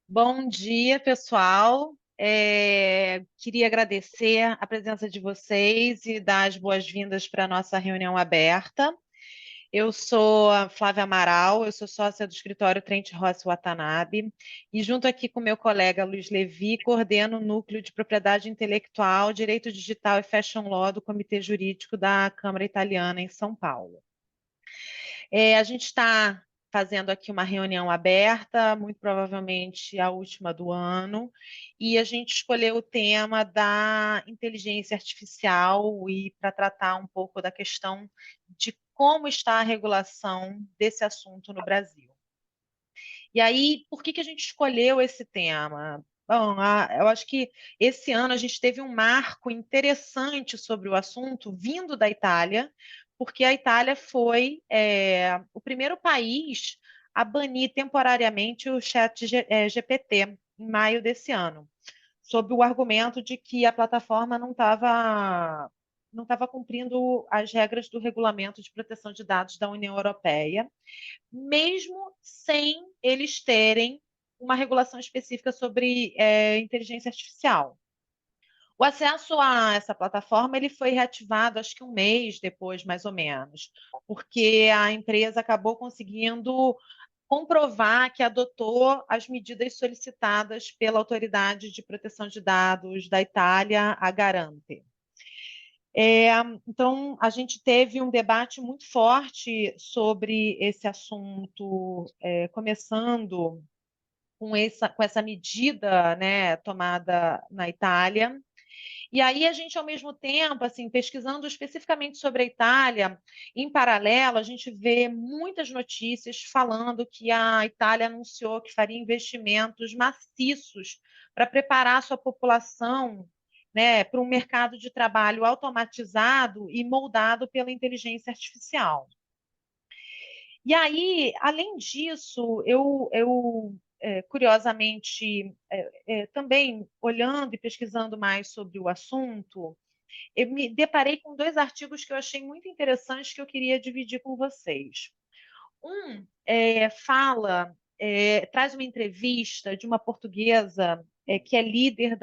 Bom dia, pessoal. Queria agradecer a presença de vocês e dar as boas-vindas para a nossa reunião aberta. Eu sou a Flávia Amaral, eu sou sócia do escritório Trent Rossi Watanabe e junto aqui com meu colega Luiz Levi, coordeno o núcleo de propriedade intelectual, direito digital e fashion law do Comitê Jurídico da Câmara Italiana em São Paulo. A gente está fazendo aqui uma reunião aberta, muito provavelmente a última do ano, e a gente escolheu o tema da inteligência artificial e para tratar um pouco da questão de como está a regulação desse assunto no Brasil. E aí, por que a gente escolheu esse tema? Bom, eu acho que esse ano a gente teve um marco interessante sobre o assunto vindo da Itália, porque a Itália foi o primeiro país a banir temporariamente o chat GPT em maio desse ano, sob o argumento de que a plataforma não estava cumprindo as regras do Regulamento de Proteção de Dados da União Europeia, mesmo sem eles terem uma regulação específica sobre inteligência artificial. O acesso a essa plataforma ele foi reativado, acho que um mês depois, mais ou menos, porque a empresa acabou conseguindo comprovar que adotou as medidas solicitadas pela Autoridade de Proteção de Dados da Itália, a Garante. Então, a gente teve um debate muito forte sobre esse assunto, começando com essa medida, né, tomada na Itália. E aí a gente, ao mesmo tempo, assim, pesquisando especificamente sobre a Itália, em paralelo, a gente vê muitas notícias falando que a Itália anunciou que faria investimentos maciços para preparar a sua população, né, para um mercado de trabalho automatizado e moldado pela inteligência artificial. E aí, além disso, curiosamente, também olhando e pesquisando mais sobre o assunto, eu me deparei com dois artigos que eu achei muito interessantes que eu queria dividir com vocês. Um traz uma entrevista de uma portuguesa que é líder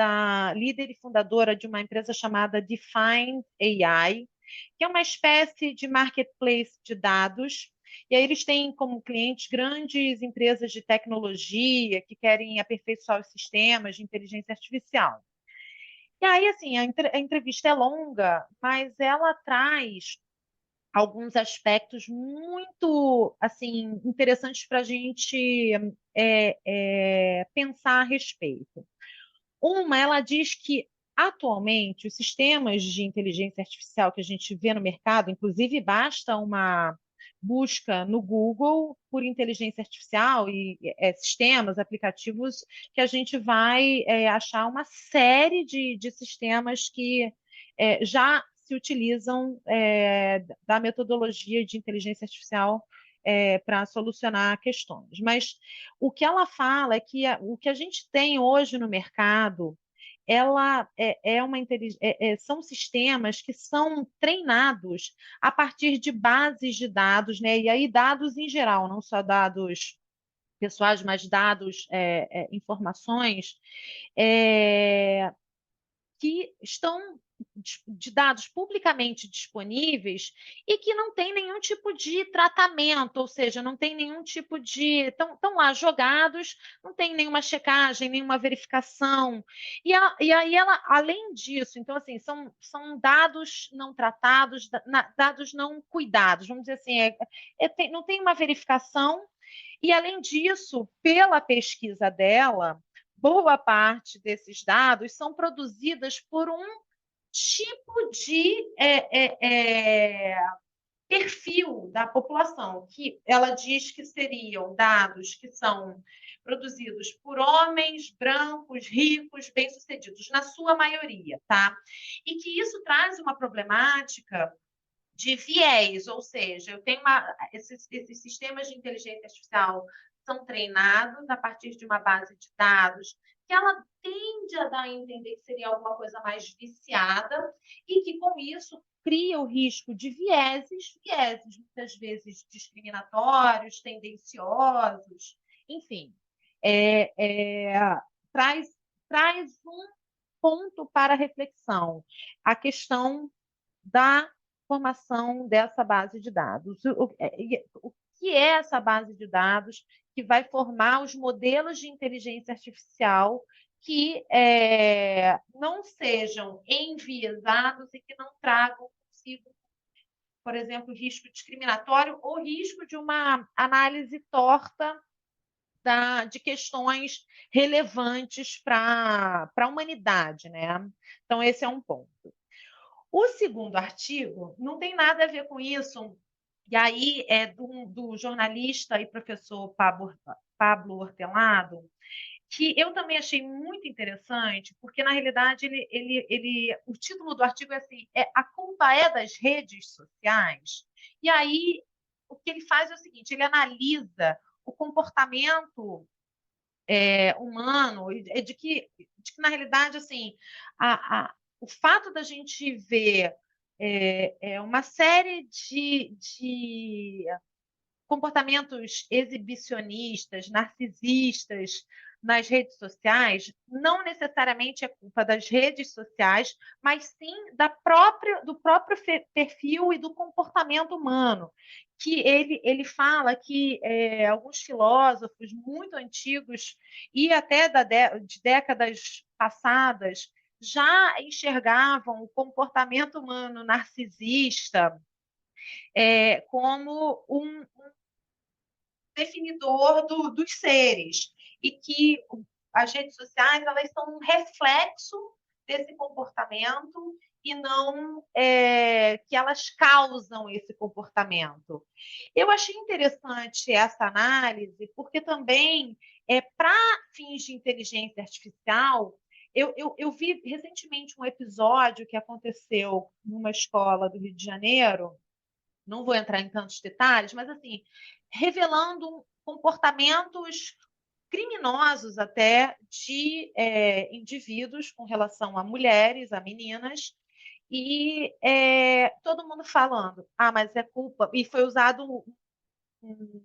e fundadora de uma empresa chamada Define AI, que é uma espécie de marketplace de dados. E aí eles têm como clientes grandes empresas de tecnologia que querem aperfeiçoar os sistemas de inteligência artificial. E aí, assim, a entrevista é longa, mas ela traz alguns aspectos muito assim interessantes para a gente pensar a respeito. Ela diz que atualmente os sistemas de inteligência artificial que a gente vê no mercado, inclusive basta uma busca no Google por inteligência artificial e sistemas, aplicativos, que a gente vai achar uma série de sistemas que já se utilizam da metodologia de inteligência artificial para solucionar questões. Mas o que ela fala é que o que a gente tem hoje no mercado são sistemas que são treinados a partir de bases de dados, né? E aí dados em geral, não só dados pessoais, mas dados, informações, é, que estão de dados publicamente disponíveis e que não tem nenhum tipo de tratamento, ou seja, não tem nenhum tipo de. Estão lá jogados, não tem nenhuma checagem, nenhuma verificação. E aí ela, além disso, então, assim, são dados não tratados, dados não cuidados, vamos dizer assim, não tem uma verificação, e além disso, pela pesquisa dela, boa parte desses dados são produzidas por um tipo de perfil da população, que ela diz que seriam dados que são produzidos por homens brancos, ricos, bem-sucedidos, na sua maioria, tá? E que isso traz uma problemática de viés, ou seja, esses sistemas de inteligência artificial são treinados a partir de uma base de dados que ela tende a dar a entender que seria alguma coisa mais viciada e que, com isso, cria o risco de vieses muitas vezes discriminatórios, tendenciosos, enfim. traz, traz um ponto para reflexão, a questão da formação dessa base de dados. O que é essa base de dados que vai formar os modelos de inteligência artificial que não sejam enviesados e que não tragam consigo, por exemplo, risco discriminatório ou risco de uma análise torta de questões relevantes para a humanidade, né? Então, esse é um ponto. O segundo artigo não tem nada a ver com isso, e aí é do jornalista e professor Pablo Hortelado, que eu também achei muito interessante, porque, na realidade, o título do artigo é assim, A culpa é das redes sociais? E aí, o que ele faz é o seguinte, ele analisa o comportamento humano, de que, na realidade, assim, o fato da gente ver uma série de comportamentos exibicionistas, narcisistas nas redes sociais, não necessariamente é culpa das redes sociais, mas sim do próprio perfil e do comportamento humano. Que ele fala que alguns filósofos muito antigos e até de décadas passadas já enxergavam o comportamento humano narcisista como um definidor dos seres e que as redes sociais elas são um reflexo desse comportamento e não que elas causam esse comportamento. Eu achei interessante essa análise porque também para fins de inteligência artificial eu vi recentemente um episódio que aconteceu numa escola do Rio de Janeiro, não vou entrar em tantos detalhes, mas assim, revelando comportamentos criminosos até de indivíduos com relação a mulheres, a meninas, e todo mundo falando, mas é culpa, e foi usado um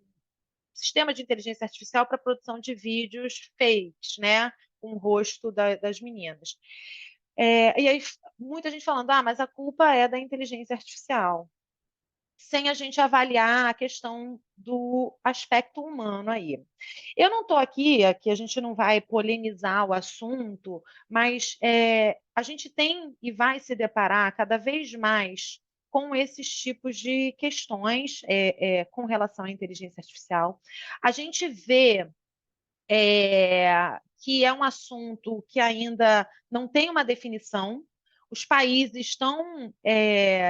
sistema de inteligência artificial para produção de vídeos fakes, né, com o rosto das meninas. E aí muita gente falando, mas a culpa é da inteligência artificial, sem a gente avaliar a questão do aspecto humano aí. Eu não estou aqui a gente não vai polemizar o assunto, mas a gente tem e vai se deparar cada vez mais com esses tipos de questões com relação à inteligência artificial. A gente vê que é um assunto que ainda não tem uma definição, os países estão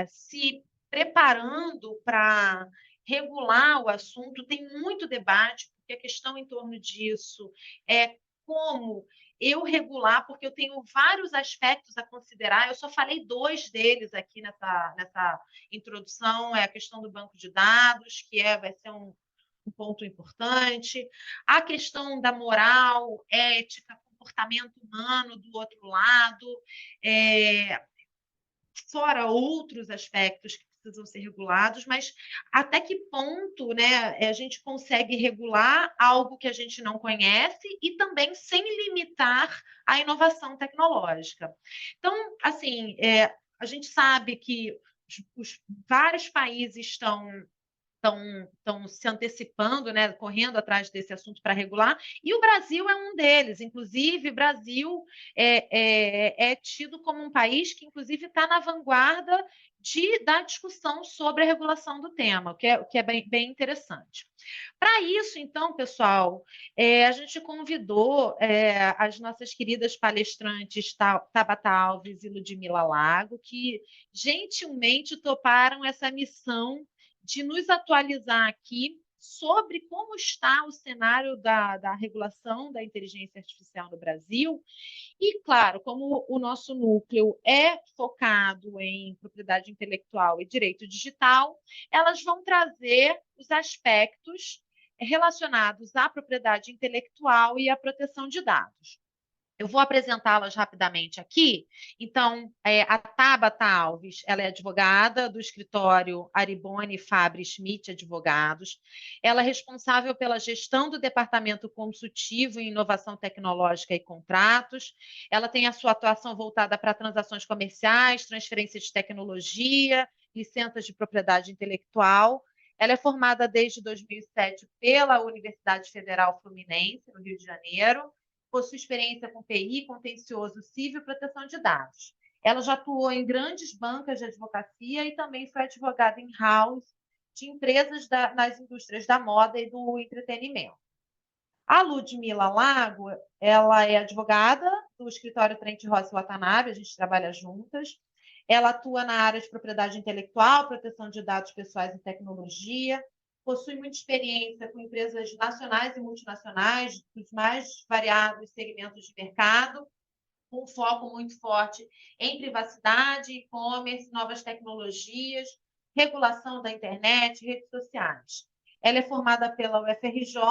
se preparando para regular o assunto, tem muito debate, porque a questão em torno disso é como eu regular, porque eu tenho vários aspectos a considerar, eu só falei dois deles aqui nessa introdução, é a questão do banco de dados, que vai ser um ponto importante, a questão da moral, ética, comportamento humano do outro lado, fora outros aspectos que precisam ser regulados, mas até que ponto, né, a gente consegue regular algo que a gente não conhece e também sem limitar a inovação tecnológica. Então, assim, a gente sabe que vários países estão se antecipando, né, correndo atrás desse assunto para regular, e o Brasil é um deles. Inclusive, o Brasil é tido como um país que, inclusive, está na vanguarda da discussão sobre a regulação do tema, o que é bem interessante. Para isso, então, pessoal, a gente convidou as nossas queridas palestrantes Tabata Alves e Ludmila Lago, que gentilmente toparam essa missão de nos atualizar aqui sobre como está o cenário da regulação da inteligência artificial no Brasil. E, claro, como o nosso núcleo é focado em propriedade intelectual e direito digital, elas vão trazer os aspectos relacionados à propriedade intelectual e à proteção de dados. Eu vou apresentá-las rapidamente aqui. Então, a Tabata Alves, ela é advogada do escritório Aribone Fabre Schmidt Advogados. Ela é responsável pela gestão do Departamento Consultivo em Inovação Tecnológica e Contratos. Ela tem a sua atuação voltada para transações comerciais, transferência de tecnologia, licenças de propriedade intelectual. Ela é formada desde 2007 pela Universidade Federal Fluminense, no Rio de Janeiro. Possui experiência com PI, contencioso civil e proteção de dados. Ela já atuou em grandes bancas de advocacia e também foi advogada in-house de empresas nas indústrias da moda e do entretenimento. A Ludmila Lago, ela é advogada do escritório Trent Rossi Watanabe, a gente trabalha juntas. Ela atua na área de propriedade intelectual, proteção de dados pessoais e tecnologia, possui muita experiência com empresas nacionais e multinacionais dos mais variados segmentos de mercado, com um foco muito forte em privacidade, e-commerce, novas tecnologias, regulação da internet, redes sociais. Ela é formada pela UFRJ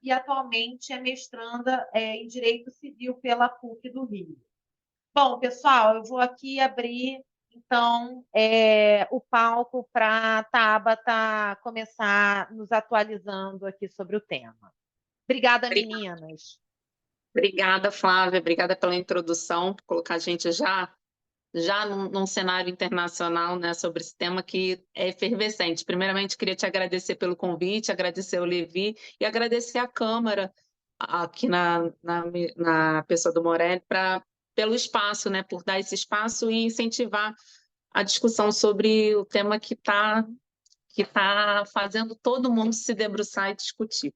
e atualmente é mestranda em Direito Civil pela PUC do Rio. Bom, pessoal, eu vou aqui abrir, então, o palco para a Tabata começar nos atualizando aqui sobre o tema. Obrigada, meninas. Obrigada, Flávia. Obrigada pela introdução, por colocar a gente já num cenário internacional, né, sobre esse tema que é efervescente. Primeiramente, queria te agradecer pelo convite, agradecer ao Levi e agradecer à Câmara, aqui na pessoa do Morelli, pelo espaço, né, por dar esse espaço e incentivar a discussão sobre o tema que tá fazendo todo mundo se debruçar e discutir.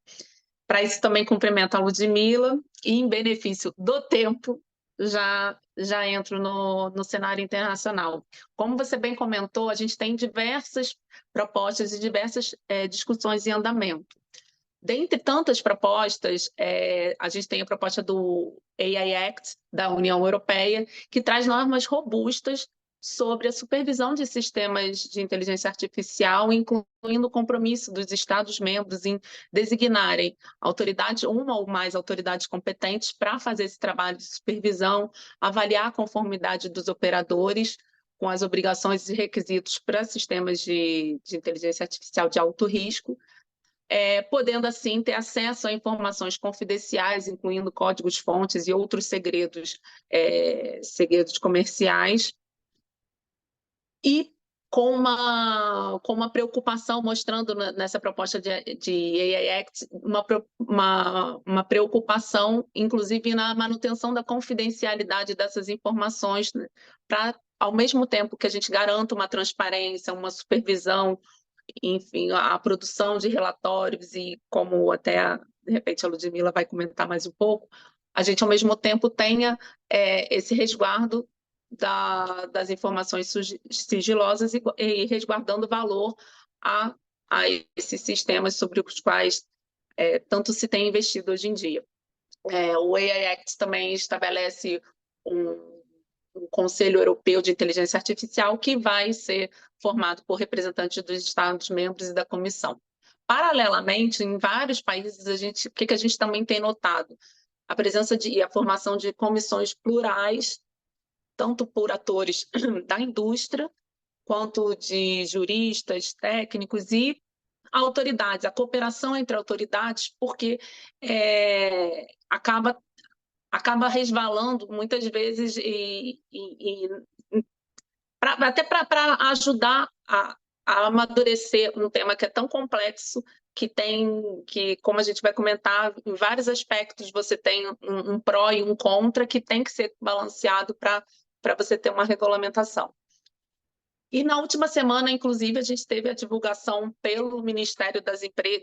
Para isso, também cumprimento a Ludmila e, em benefício do tempo, já entro no cenário internacional. Como você bem comentou, a gente tem diversas propostas e diversas discussões em andamento. Dentre tantas propostas, a gente tem a proposta do AI Act da União Europeia, que traz normas robustas sobre a supervisão de sistemas de inteligência artificial, incluindo o compromisso dos Estados-membros em designarem uma ou mais autoridades competentes para fazer esse trabalho de supervisão, avaliar a conformidade dos operadores com as obrigações e requisitos para sistemas de inteligência artificial de alto risco, podendo, assim, ter acesso a informações confidenciais, incluindo códigos-fontes e outros segredos comerciais, e com uma preocupação, mostrando nessa proposta de AI Act, uma preocupação, inclusive, na manutenção da confidencialidade dessas informações, né, para, ao mesmo tempo que a gente garanta uma transparência, uma supervisão, enfim, a produção de relatórios e, como até, de repente, a Ludmila vai comentar mais um pouco, a gente, ao mesmo tempo, tenha esse resguardo das informações sigilosas e resguardando o valor a esses sistemas sobre os quais tanto se tem investido hoje em dia. O AI Act também estabelece um Conselho Europeu de Inteligência Artificial, que vai ser formado por representantes dos Estados-membros e da Comissão. Paralelamente, em vários países, o que a gente também tem notado? A presença e a formação de comissões plurais, tanto por atores da indústria, quanto de juristas, técnicos e autoridades, a cooperação entre autoridades, porque acaba resvalando muitas vezes até para ajudar a amadurecer um tema que é tão complexo, que, como a gente vai comentar, em vários aspectos você tem um pró e um contra que tem que ser balanceado para você ter uma regulamentação. E na última semana, inclusive, a gente teve a divulgação pelo Ministério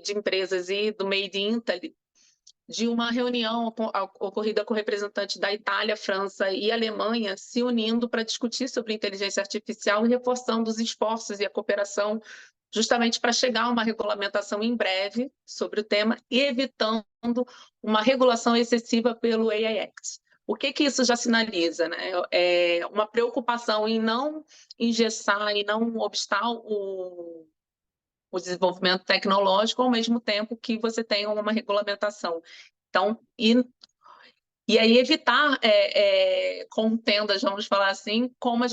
de Empresas e do Made in Italy de uma reunião ocorrida com representantes da Itália, França e Alemanha se unindo para discutir sobre inteligência artificial e reforçando os esforços e a cooperação justamente para chegar a uma regulamentação em breve sobre o tema e evitando uma regulação excessiva pelo AI Act. O que isso já sinaliza, né? Uma preocupação em não engessar e não obstar o desenvolvimento tecnológico, ao mesmo tempo que você tem uma regulamentação. Então, E aí evitar contendas, vamos falar assim, como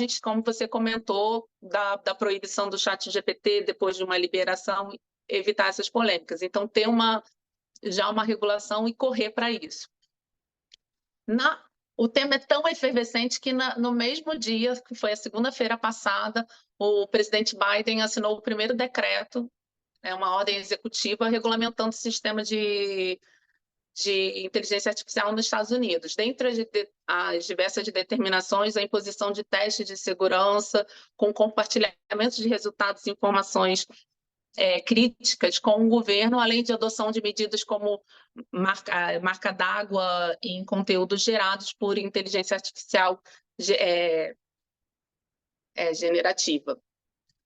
você comentou, da proibição do chat GPT depois de uma liberação, evitar essas polêmicas. Então, ter já uma regulação e correr para isso. O tema é tão efervescente que no mesmo dia, que foi a segunda-feira passada, o presidente Biden assinou o primeiro decreto, uma ordem executiva regulamentando o sistema de inteligência artificial nos Estados Unidos. Dentre as diversas determinações, a imposição de testes de segurança, com compartilhamento de resultados e informações críticas com o governo, além de adoção de medidas como marca d'água em conteúdos gerados por inteligência artificial generativa.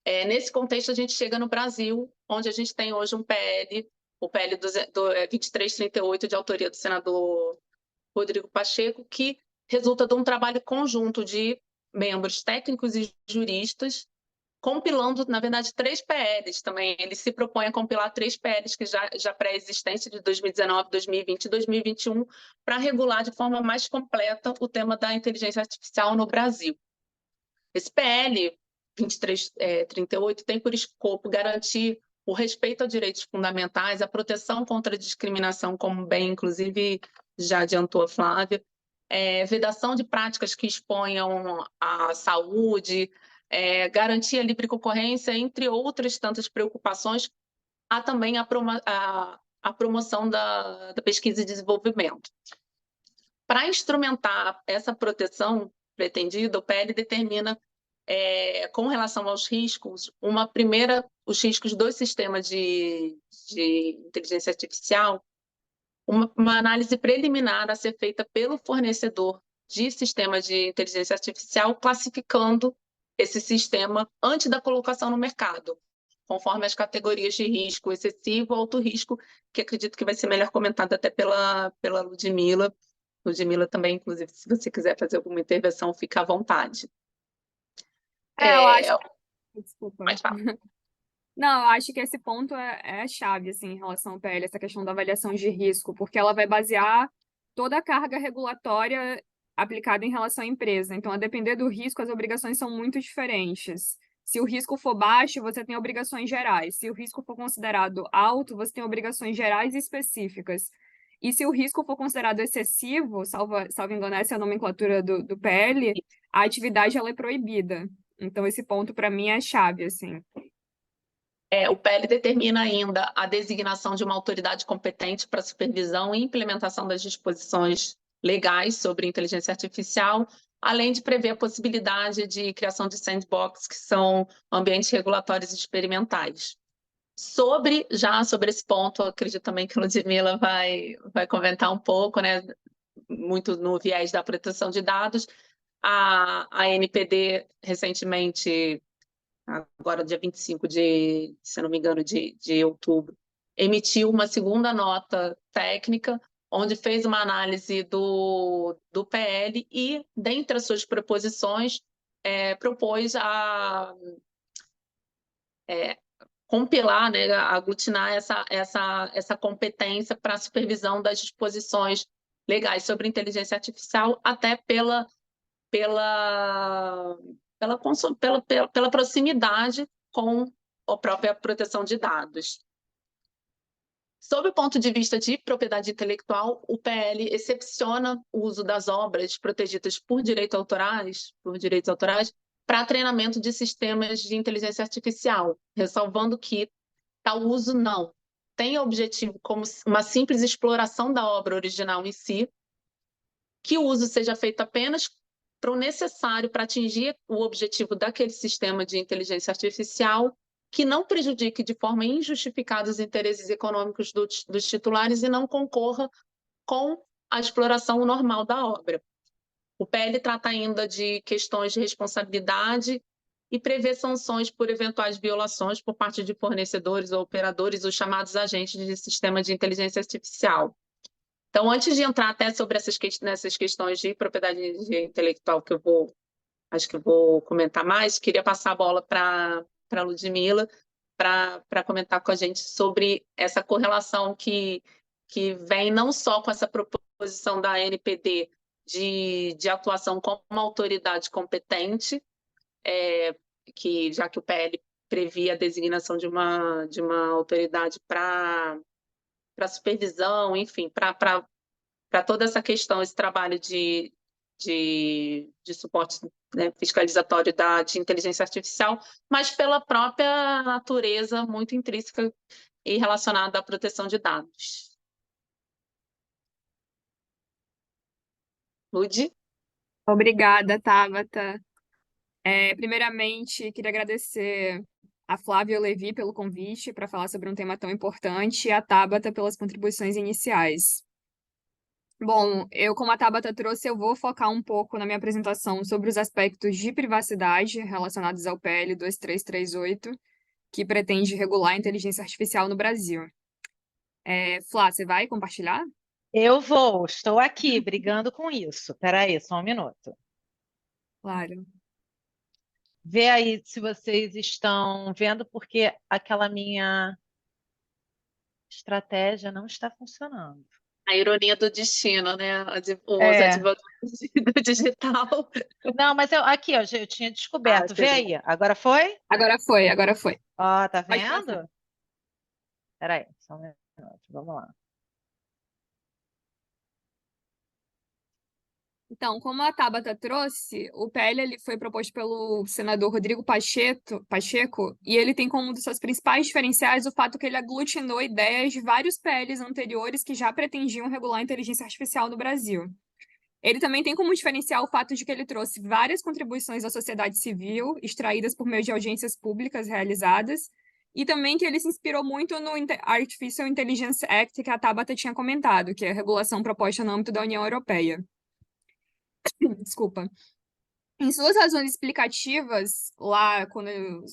Nesse contexto, a gente chega no Brasil, onde a gente tem hoje um PL, o PL 2338, de autoria do senador Rodrigo Pacheco, que resulta de um trabalho conjunto de membros técnicos e juristas, compilando, na verdade, 3 PLs também. Ele se propõe a compilar 3 PLs que já pré-existentes, de 2019, 2020 e 2021, para regular de forma mais completa o tema da inteligência artificial no Brasil. Esse PL 2338 tem por escopo garantir o respeito a direitos fundamentais, a proteção contra a discriminação, como bem, inclusive, já adiantou a Flávia, vedação de práticas que exponham a saúde, garantir a livre concorrência, entre outras tantas preocupações, há também a promoção da pesquisa e desenvolvimento. Para instrumentar essa proteção pretendida, o PL determina, com relação aos riscos, os riscos dos sistemas de inteligência artificial, uma análise preliminar a ser feita pelo fornecedor de sistemas de inteligência artificial, classificando esse sistema antes da colocação no mercado, conforme as categorias de risco excessivo ou alto risco, que acredito que vai ser melhor comentado até pela Ludmila. Ludmila também, inclusive, se você quiser fazer alguma intervenção, fica à vontade. Eu acho... Desculpa. Pode falar. Não, eu acho que esse ponto é a chave, assim, em relação ao PL, essa questão da avaliação de risco, porque ela vai basear toda a carga regulatória aplicada em relação à empresa. Então, a depender do risco, as obrigações são muito diferentes. Se o risco for baixo, você tem obrigações gerais. Se o risco for considerado alto, você tem obrigações gerais e específicas. E se o risco for considerado excessivo, salvo engano, essa é a nomenclatura do PL, a atividade ela é proibida. Então, esse ponto, para mim, é chave, assim. O PL determina ainda a designação de uma autoridade competente para supervisão e implementação das disposições legais sobre inteligência artificial, além de prever a possibilidade de criação de sandbox, que são ambientes regulatórios experimentais. Sobre esse ponto, eu acredito também que a Ludmila vai comentar um pouco, né, muito no viés da proteção de dados. A NPD, recentemente, agora dia 25 se não me engano, de outubro, emitiu uma segunda nota técnica, onde fez uma análise do PL e, dentre as suas proposições, propôs a compilar, né, aglutinar essa competência para a supervisão das disposições legais sobre inteligência artificial, até pela proximidade com a própria proteção de dados. Sob o ponto de vista de propriedade intelectual, o PL excepciona o uso das obras protegidas por direitos autorais para treinamento de sistemas de inteligência artificial, ressalvando que tal uso não tem objetivo como uma simples exploração da obra original em si, que o uso seja feito apenas para o necessário para atingir o objetivo daquele sistema de inteligência artificial, que não prejudique de forma injustificada os interesses econômicos dos titulares e não concorra com a exploração normal da obra. O PL trata ainda de questões de responsabilidade e prevê sanções por eventuais violações por parte de fornecedores ou operadores, os chamados agentes de sistema de inteligência artificial. Então, antes de entrar até sobre nessas questões de propriedade intelectual, que acho que eu vou comentar mais, queria passar a bola para a Ludmila, para comentar com a gente sobre essa correlação que vem não só com essa posição da ANPD de atuação como uma autoridade competente, que, já que o PL previa a designação de uma autoridade para supervisão, enfim, para toda essa questão, esse trabalho de suporte, né, fiscalizatório de inteligência artificial, mas pela própria natureza muito intrínseca e relacionada à proteção de dados. Ludi? Obrigada, Tabata. Primeiramente, queria agradecer a Flávia Levi pelo convite para falar sobre um tema tão importante e a Tabata pelas contribuições iniciais. Bom, como a Tabata trouxe, eu vou focar um pouco na minha apresentação sobre os aspectos de privacidade relacionados ao PL 2338, que pretende regular a inteligência artificial no Brasil. Flá, você vai compartilhar? Estou aqui brigando com isso. Espera aí, só um minuto. Claro. Vê aí se vocês estão vendo, porque aquela minha estratégia não está funcionando. A ironia do destino, né? Os É. advogados do digital. Não, mas aqui, ó, eu tinha descoberto. Vê chegou. aí. Agora foi? Agora foi. Ó, tá Pode vendo? passar. Espera aí, só um minuto. Vamos lá. Então, como a Tabata trouxe, o PL ele foi proposto pelo senador Rodrigo Pacheco, e ele tem como um dos seus principais diferenciais o fato que ele aglutinou ideias de vários PLs anteriores que já pretendiam regular a inteligência artificial no Brasil. Ele também tem como diferencial o fato de que ele trouxe várias contribuições da sociedade civil, extraídas por meio de audiências públicas realizadas, e também que ele se inspirou muito no Artificial Intelligence Act que a Tabata tinha comentado, que é a regulação proposta no âmbito da União Europeia. Desculpa. Em suas razões explicativas, lá, quando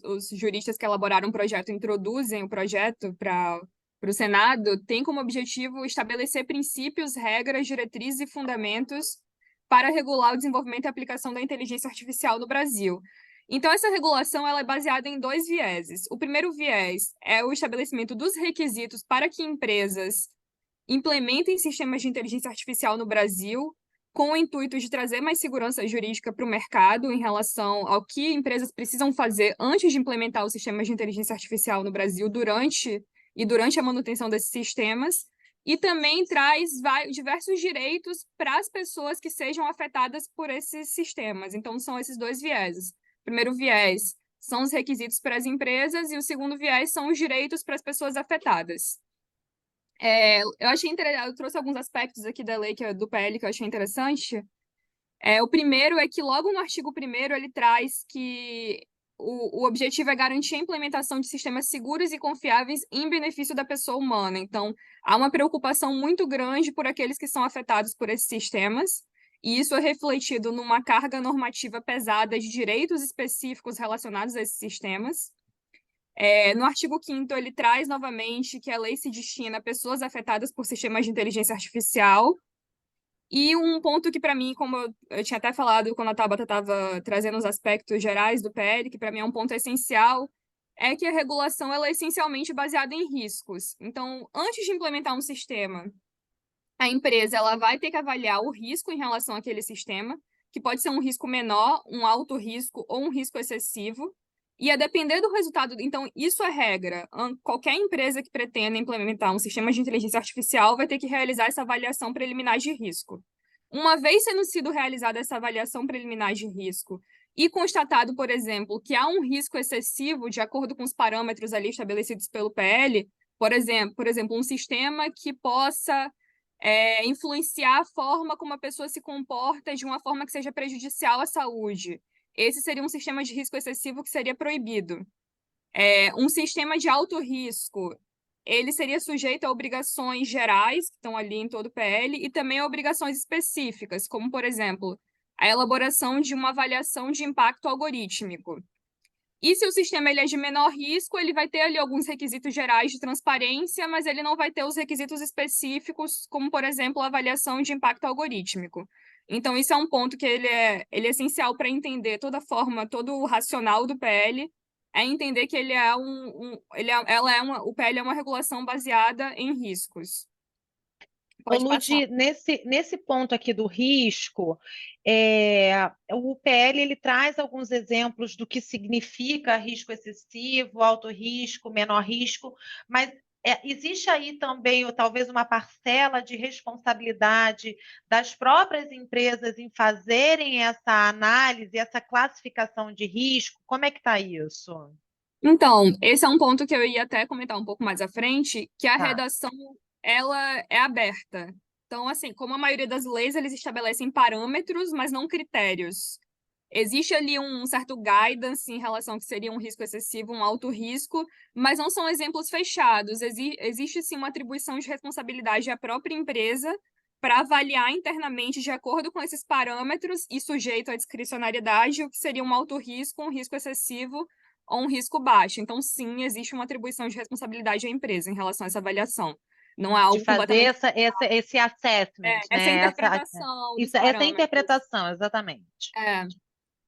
os juristas que elaboraram o projeto introduzem o projeto para o Senado, tem como objetivo estabelecer princípios, regras, diretrizes e fundamentos para regular o desenvolvimento e aplicação da inteligência artificial no Brasil. Então, essa regulação ela é baseada em dois vieses. O primeiro viés é o estabelecimento dos requisitos para que empresas implementem sistemas de inteligência artificial no Brasil, com o intuito de trazer mais segurança jurídica para o mercado em relação ao que empresas precisam fazer antes de implementar os sistemas de inteligência artificial no Brasil, durante a manutenção desses sistemas, e também traz diversos direitos para as pessoas que sejam afetadas por esses sistemas. Então, são esses dois vieses. O primeiro viés são os requisitos para as empresas e o segundo viés são os direitos para as pessoas afetadas. Eu trouxe alguns aspectos aqui da lei do PL que eu achei interessante. O primeiro é que logo no artigo 1º ele traz que o objetivo é garantir a implementação de sistemas seguros e confiáveis em benefício da pessoa humana. Então, há uma preocupação muito grande por aqueles que são afetados por esses sistemas, e isso é refletido numa carga normativa pesada de direitos específicos relacionados a esses sistemas. No artigo 5º, ele traz novamente que a lei se destina a pessoas afetadas por sistemas de inteligência artificial. E um ponto que, para mim, como eu tinha até falado quando a Tabata estava trazendo os aspectos gerais do PL, que para mim é um ponto essencial, é que a regulação ela é essencialmente baseada em riscos. Então, antes de implementar um sistema, a empresa ela vai ter que avaliar o risco em relação àquele sistema, que pode ser um risco menor, um alto risco ou um risco excessivo. E a depender do resultado, então isso é regra. Qualquer empresa que pretenda implementar um sistema de inteligência artificial vai ter que realizar essa avaliação preliminar de risco. Uma vez sendo sido realizada essa avaliação preliminar de risco e constatado, por exemplo, que há um risco excessivo de acordo com os parâmetros ali estabelecidos pelo PL, por exemplo, um sistema que possa influenciar a forma como a pessoa se comporta de uma forma que seja prejudicial à saúde. Esse seria um sistema de risco excessivo que seria proibido. Um sistema de alto risco, ele seria sujeito a obrigações gerais, que estão ali em todo o PL, e também a obrigações específicas, como, por exemplo, a elaboração de uma avaliação de impacto algorítmico. E se o sistema ele é de menor risco, ele vai ter ali alguns requisitos gerais de transparência, mas ele não vai ter os requisitos específicos, como, por exemplo, a avaliação de impacto algorítmico. Então, isso é um ponto que ele é essencial para entender todo o racional do PL, é entender que o PL é uma regulação baseada em riscos. Ô, Pode passar. Ludi, nesse ponto aqui do risco, o PL ele traz alguns exemplos do que significa risco excessivo, alto risco, menor risco, mas existe aí também, ou talvez, uma parcela de responsabilidade das próprias empresas em fazerem essa análise, essa classificação de risco? Como é que está isso? Então, esse é um ponto que eu ia até comentar um pouco mais à frente, que a Tá. redação, ela é aberta. Então, assim, como a maioria das leis, eles estabelecem parâmetros, mas não critérios. Existe ali um certo guidance em relação ao que seria um risco excessivo, um alto risco, mas não são exemplos fechados. Existe sim uma atribuição de responsabilidade à própria empresa para avaliar internamente, de acordo com esses parâmetros e sujeito à discricionariedade, o que seria um alto risco, um risco excessivo ou um risco baixo. Então, sim, existe uma atribuição de responsabilidade à empresa em relação a essa avaliação. Não é De algo fazer completamente. esse assessment, Essa né? interpretação dos Essa parâmetros. interpretação, exatamente. É.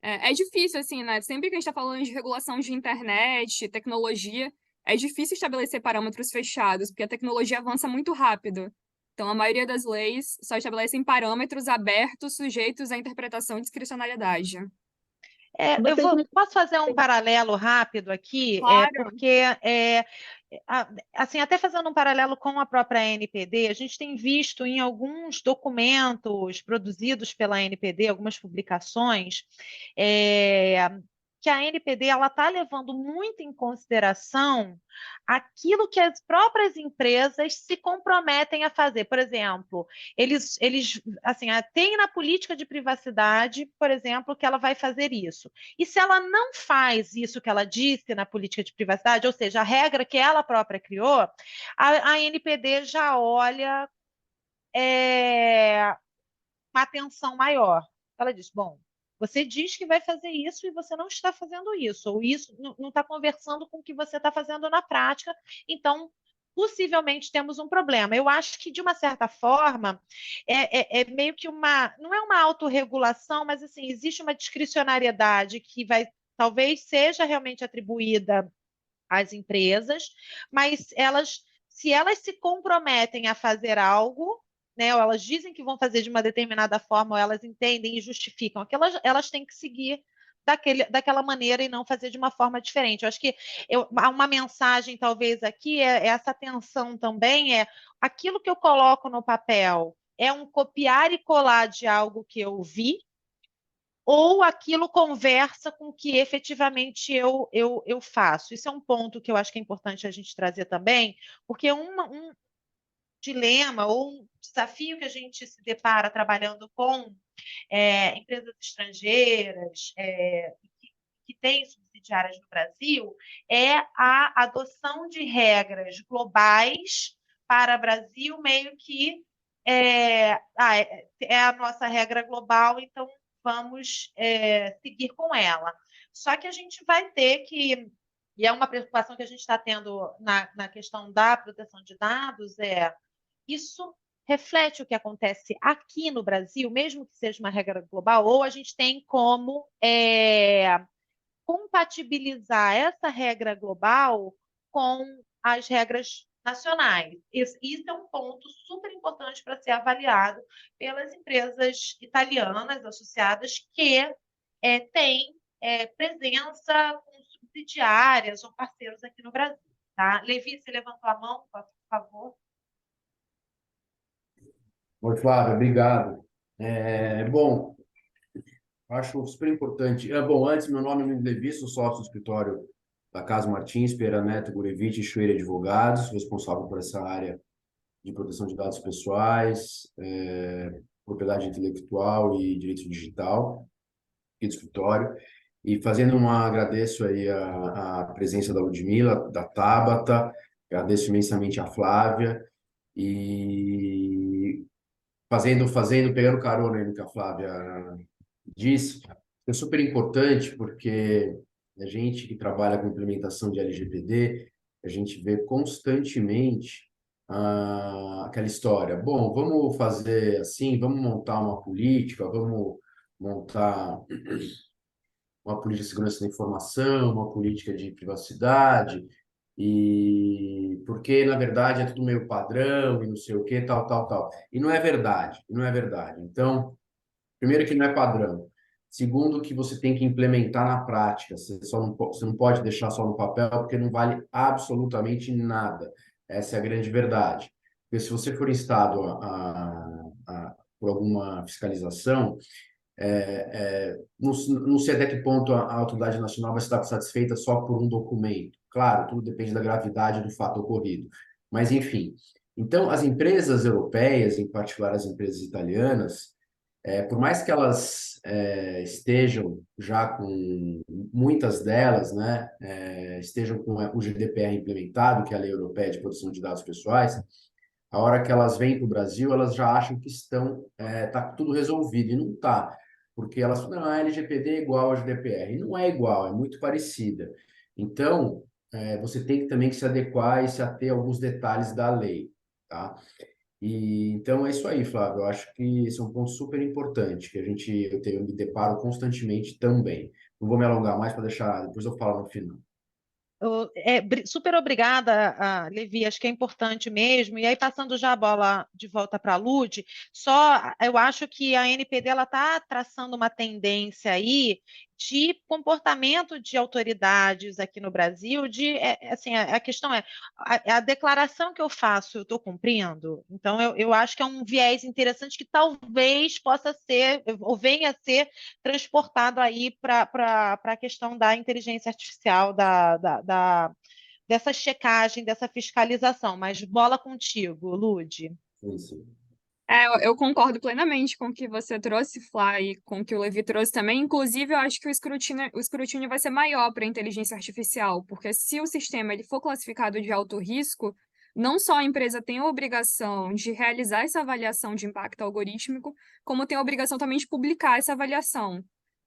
É difícil, assim, né? Sempre que a gente está falando de regulação de internet, tecnologia, é difícil estabelecer parâmetros fechados, porque a tecnologia avança muito rápido. Então, a maioria das leis só estabelecem parâmetros abertos, sujeitos à interpretação e discricionariedade. Posso fazer um paralelo rápido aqui? Claro. Porque, assim, até fazendo um paralelo com a própria NPD, a gente tem visto em alguns documentos produzidos pela NPD, algumas publicações, que a NPD ela está levando muito em consideração aquilo que as próprias empresas se comprometem a fazer. Por exemplo, eles assim, tem na política de privacidade, por exemplo, que ela vai fazer isso. E se ela não faz isso que ela disse na política de privacidade, ou seja, a regra que ela própria criou, a NPD já olha uma atenção maior. Ela diz: bom, você diz que vai fazer isso e você não está fazendo isso, ou isso não está conversando com o que você está fazendo na prática, então possivelmente temos um problema. Eu acho que, de uma certa forma, é meio que não é uma autorregulação, mas assim, existe uma discricionariedade que talvez seja realmente atribuída às empresas, mas se elas se comprometem a fazer algo, né, ou elas dizem que vão fazer de uma determinada forma, ou elas entendem e justificam aquilo, elas têm que seguir daquela maneira e não fazer de uma forma diferente. Eu acho que uma mensagem, talvez, aqui essa atenção também aquilo que eu coloco no papel é um copiar e colar de algo que eu vi, ou aquilo conversa com o que efetivamente eu faço. Isso é um ponto que eu acho que é importante a gente trazer também, porque um dilema ou um desafio que a gente se depara trabalhando com empresas estrangeiras que têm subsidiárias no Brasil é a adoção de regras globais para o Brasil, meio que é a nossa regra global, então vamos seguir com ela. Só que a gente vai ter que, e é uma preocupação que a gente está tendo na questão da proteção de dados, isso reflete o que acontece aqui no Brasil, mesmo que seja uma regra global, ou a gente tem como compatibilizar essa regra global com as regras nacionais. Isso é um ponto super importante para ser avaliado pelas empresas italianas associadas que têm presença com subsidiárias ou parceiros aqui no Brasil. Tá? Levi, você levantou a mão, por favor. Oi, Flávia, obrigado. Bom, acho super importante. Bom, antes, meu nome é Nuno Levi, sou sócio do escritório da Casa Martins, Pereira Neto, Gurevitch e Schwerer Advogados, responsável por essa área de proteção de dados pessoais, propriedade intelectual e direito digital aqui do escritório. E agradeço aí a presença da Ludmila, da Tabata, agradeço imensamente a Flávia e pegando carona aí no que a Flávia disse, é super importante porque a gente que trabalha com implementação de LGPD, a gente vê constantemente aquela história. Bom, vamos fazer assim, vamos montar uma política, vamos montar uma política de segurança da informação, uma política de privacidade, E porque, na verdade, é tudo meio padrão e não sei o que, tal, tal, tal. E não é verdade, e não é verdade. Então, primeiro que não é padrão. Segundo que você tem que implementar na prática. Você não pode deixar só no papel, porque não vale absolutamente nada. Essa é a grande verdade. Porque se você for instado por alguma fiscalização, não sei até que ponto a autoridade nacional vai estar satisfeita só por um documento. Claro, tudo depende da gravidade do fato ocorrido. Mas, enfim. Então, as empresas europeias, em particular as empresas italianas, por mais que elas estejam já com muitas delas, né, estejam com o GDPR implementado, que é a Lei Europeia de Proteção de Dados Pessoais, a hora que elas vêm para o Brasil, elas já acham que tá tudo resolvido, e não está, porque elas falam, não, a LGPD é igual ao GDPR. E não é igual, é muito parecida. Então, você tem que também se adequar e se ater a alguns detalhes da lei, tá? E então é isso aí, Flávio. Eu acho que esse é um ponto super importante que eu me deparo constantemente também. Não vou me alongar mais para deixar, depois eu falo no final. Super obrigada, Levi, acho que é importante mesmo. E aí, passando já a bola de volta para a Lud, só eu acho que a NPD está traçando uma tendência aí de comportamento de autoridades aqui no Brasil, assim, a questão é, a declaração que eu faço, eu estou cumprindo? Então, eu acho que é um viés interessante que talvez possa ser, ou venha a ser transportado aí para a questão da inteligência artificial, dessa checagem, dessa fiscalização. Mas bola contigo, Lude. Isso. Eu concordo plenamente com o que você trouxe, Flá, e com o que o Levi trouxe também. Inclusive, eu acho que o escrutínio vai ser maior para a inteligência artificial, porque se o sistema ele for classificado de alto risco, não só a empresa tem a obrigação de realizar essa avaliação de impacto algorítmico, como tem a obrigação também de publicar essa avaliação.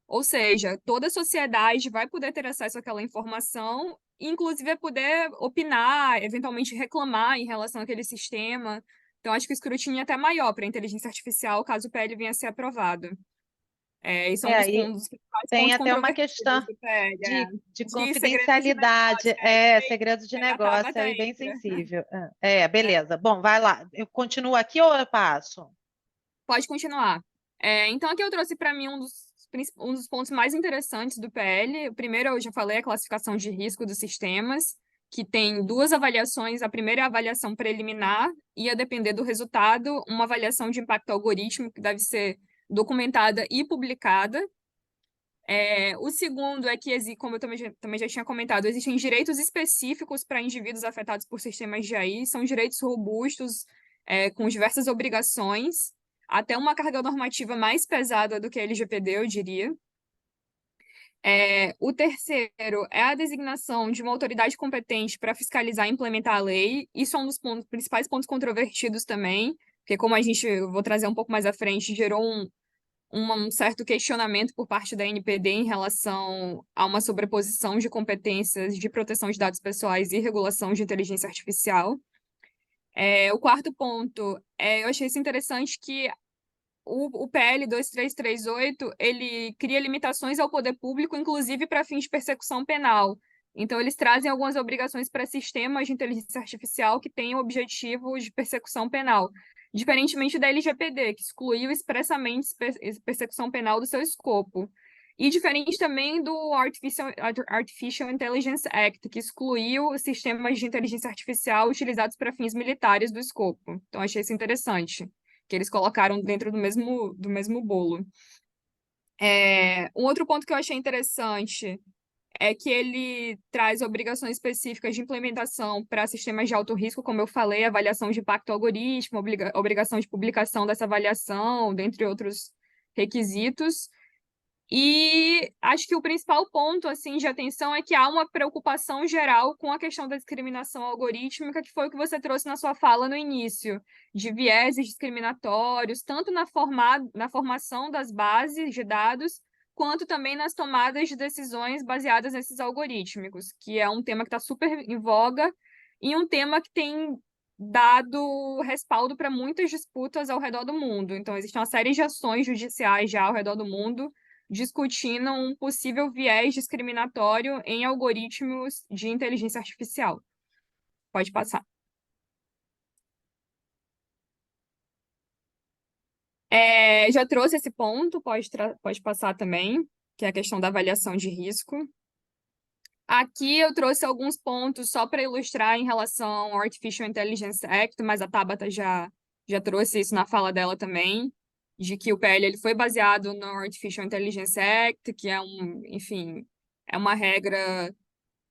Ou seja, toda a sociedade vai poder ter acesso àquela informação, e inclusive vai poder opinar, eventualmente reclamar em relação àquele sistema. Então, acho que o escrutínio é até maior para a inteligência artificial, caso o PL venha a ser aprovado. Isso é um Aí dos principais tem pontos até uma controvertidos questão do PL, de de segredos de confidencialidade, negócio, segredo de aí a negócio Tabata aí bem entra. sensível. Beleza. Bom, vai lá. Eu continuo aqui ou eu passo? Pode continuar. Então, aqui eu trouxe para mim um dos pontos mais interessantes do PL. O primeiro, eu já falei, a classificação de risco dos sistemas, que tem duas avaliações. A primeira é a avaliação preliminar, e a depender do resultado, uma avaliação de impacto algorítmico, que deve ser documentada e publicada. O segundo é que, como eu também já tinha comentado, existem direitos específicos para indivíduos afetados por sistemas de AI, são direitos robustos, com diversas obrigações, até uma carga normativa mais pesada do que a LGPD, eu diria. O terceiro é a designação de uma autoridade competente para fiscalizar e implementar a lei. Isso é um dos principais pontos controvertidos também, porque como eu vou trazer um pouco mais à frente, gerou um certo questionamento por parte da NPD em relação a uma sobreposição de competências de proteção de dados pessoais e regulação de inteligência artificial. O quarto ponto, eu achei isso interessante que o PL 2338, ele cria limitações ao poder público, inclusive para fins de persecução penal. Então, eles trazem algumas obrigações para sistemas de inteligência artificial que têm o objetivo de persecução penal, diferentemente da LGPD, que excluiu expressamente persecução penal do seu escopo. E diferente também do Artificial Intelligence Act, que excluiu sistemas de inteligência artificial utilizados para fins militares do escopo. Então, achei isso interessante, que eles colocaram dentro do mesmo bolo. Um outro ponto que eu achei interessante é que ele traz obrigações específicas de implementação para sistemas de alto risco, como eu falei, avaliação de impacto algoritmo, obrigação de publicação dessa avaliação, dentre outros requisitos. E acho que o principal ponto assim de atenção é que há uma preocupação geral com a questão da discriminação algorítmica, que foi o que você trouxe na sua fala no início, de vieses discriminatórios, tanto na formação das bases de dados, quanto também nas tomadas de decisões baseadas nesses algorítmicos, que é um tema que está super em voga e um tema que tem dado respaldo para muitas disputas ao redor do mundo. Então, existe uma série de ações judiciais já ao redor do mundo discutindo um possível viés discriminatório em algoritmos de inteligência artificial. Pode passar. Já trouxe esse ponto, pode passar também, que é a questão da avaliação de risco. Aqui eu trouxe alguns pontos só para ilustrar em relação ao Artificial Intelligence Act, mas a Tabata já trouxe isso na fala dela também, de que o PL ele foi baseado no Artificial Intelligence Act, que é enfim, é uma regra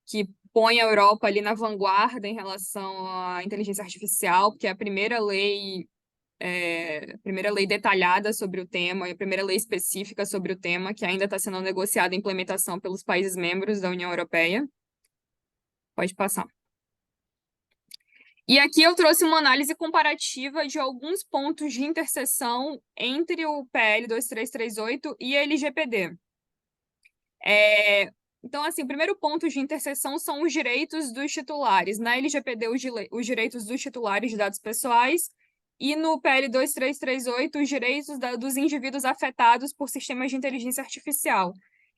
que põe a Europa ali na vanguarda em relação à inteligência artificial, porque é a primeira lei detalhada sobre o tema, e a primeira lei específica sobre o tema, que ainda está sendo negociada a implementação pelos países membros da União Europeia. Pode passar. E aqui eu trouxe uma análise comparativa de alguns pontos de interseção entre o PL 2338 e a LGPD. Então, assim, o primeiro ponto de interseção são os direitos dos titulares. Na LGPD, os direitos dos titulares de dados pessoais, e no PL 2338, os direitos dos indivíduos afetados por sistemas de inteligência artificial.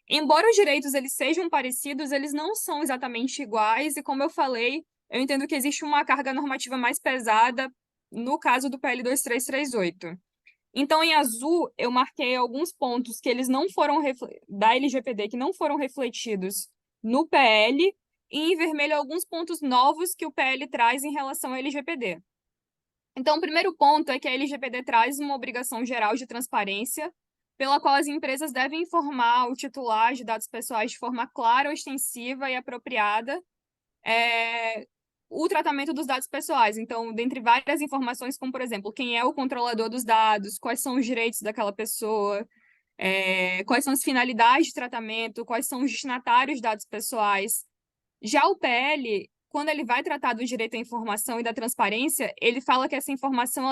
Embora os direitos eles sejam parecidos, eles não são exatamente iguais, e como eu falei, eu entendo que existe uma carga normativa mais pesada no caso do PL 2338. Então, em azul, eu marquei alguns pontos que eles não foram da LGPD que não foram refletidos no PL, e em vermelho alguns pontos novos que o PL traz em relação à LGPD. Então, o primeiro ponto é que a LGPD traz uma obrigação geral de transparência, pela qual as empresas devem informar o titular de dados pessoais de forma clara, ostensiva e apropriada, o tratamento dos dados pessoais. Então, dentre várias informações, como, por exemplo, quem é o controlador dos dados, quais são os direitos daquela pessoa, quais são as finalidades de tratamento, quais são os destinatários de dados pessoais. Já o PL, quando ele vai tratar do direito à informação e da transparência, ele fala que essa informação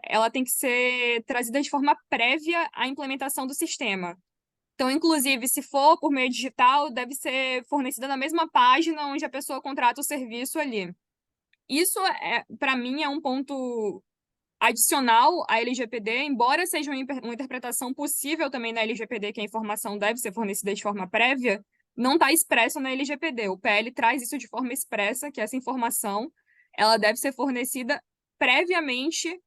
ela tem que ser trazida de forma prévia à implementação do sistema. Então, inclusive, se for por meio digital, deve ser fornecida na mesma página onde a pessoa contrata o serviço ali. Isso, para mim, é um ponto adicional à LGPD, embora seja uma interpretação possível também na LGPD que a informação deve ser fornecida de forma prévia, não está expresso na LGPD. O PL traz isso de forma expressa, que essa informação ela deve ser fornecida previamente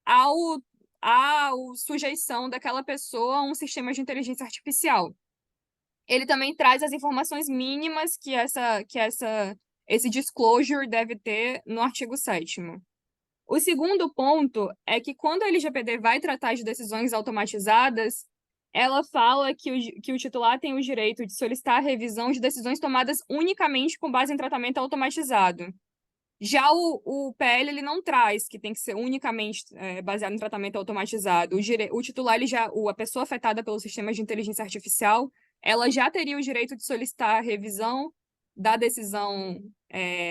à sujeição daquela pessoa a um sistema de inteligência artificial. Ele também traz as informações mínimas que esse disclosure deve ter no artigo 7º. O segundo ponto é que quando a LGPD vai tratar de decisões automatizadas, ela fala que o titular tem o direito de solicitar a revisão de decisões tomadas unicamente com base em tratamento automatizado. Já o PL ele não traz que tem que ser unicamente baseado em tratamento automatizado. O titular, a pessoa afetada pelo sistema de inteligência artificial, ela já teria o direito de solicitar a revisão da decisão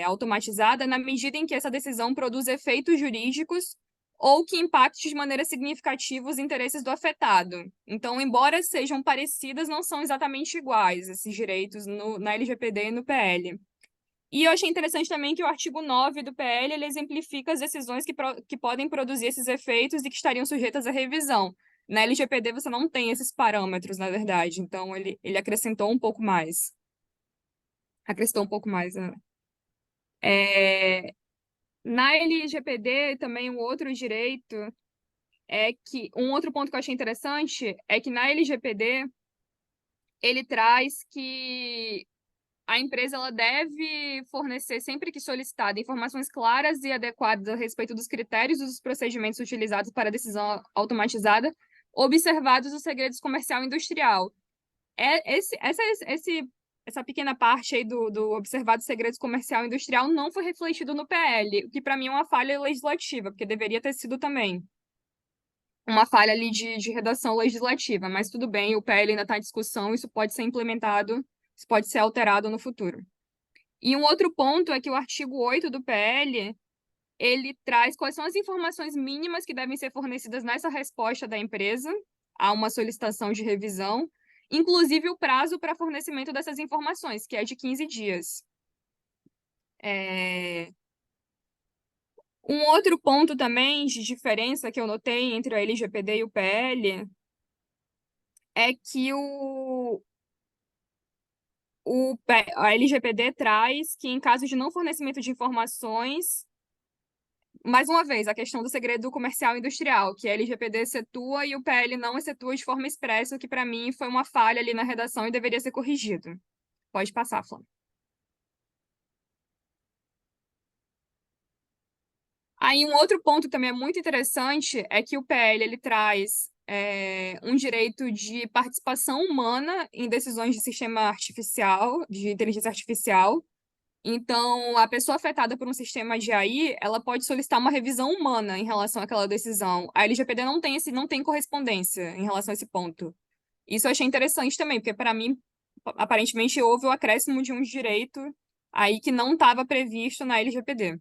automatizada na medida em que essa decisão produz efeitos jurídicos ou que impacte de maneira significativa os interesses do afetado. Então, embora sejam parecidas, não são exatamente iguais esses direitos na LGPD e no PL. E eu achei interessante também que o artigo 9 do PL ele exemplifica as decisões que podem produzir esses efeitos e que estariam sujeitas à revisão. Na LGPD você não tem esses parâmetros, na verdade, então ele acrescentou um pouco mais. Acrescentou um pouco mais, né? Na LGPD, também um outro direito um outro ponto que eu achei interessante é que na LGPD ele traz que a empresa ela deve fornecer, sempre que solicitada, informações claras e adequadas a respeito dos critérios e dos procedimentos utilizados para a decisão automatizada, observados os segredos comercial e industrial. Essa pequena parte aí do observado segredos comercial e industrial não foi refletido no PL, o que para mim é uma falha legislativa, porque deveria ter sido também uma falha ali de redação legislativa, mas tudo bem, o PL ainda está em discussão, isso pode ser implementado, isso pode ser alterado no futuro. E um outro ponto é que o artigo 8 do PL, ele traz quais são as informações mínimas que devem ser fornecidas nessa resposta da empresa a uma solicitação de revisão, inclusive o prazo para fornecimento dessas informações, que é de 15 dias. Um outro ponto também de diferença que eu notei entre o LGPD e o PL é que a LGPD traz que, em caso de não fornecimento de informações, mais uma vez, a questão do segredo comercial e industrial, que a LGPD excetua e o PL não excetua de forma expressa, o que para mim foi uma falha ali na redação e deveria ser corrigido. Pode passar, Flávia. Aí um outro ponto também é muito interessante é que o PL ele traz um direito de participação humana em decisões de sistema artificial, de inteligência artificial. Então, a pessoa afetada por um sistema de AI, ela pode solicitar uma revisão humana em relação àquela decisão. A LGPD não tem correspondência em relação a esse ponto. Isso eu achei interessante também, porque para mim, aparentemente, houve o acréscimo de um direito aí que não estava previsto na LGPD.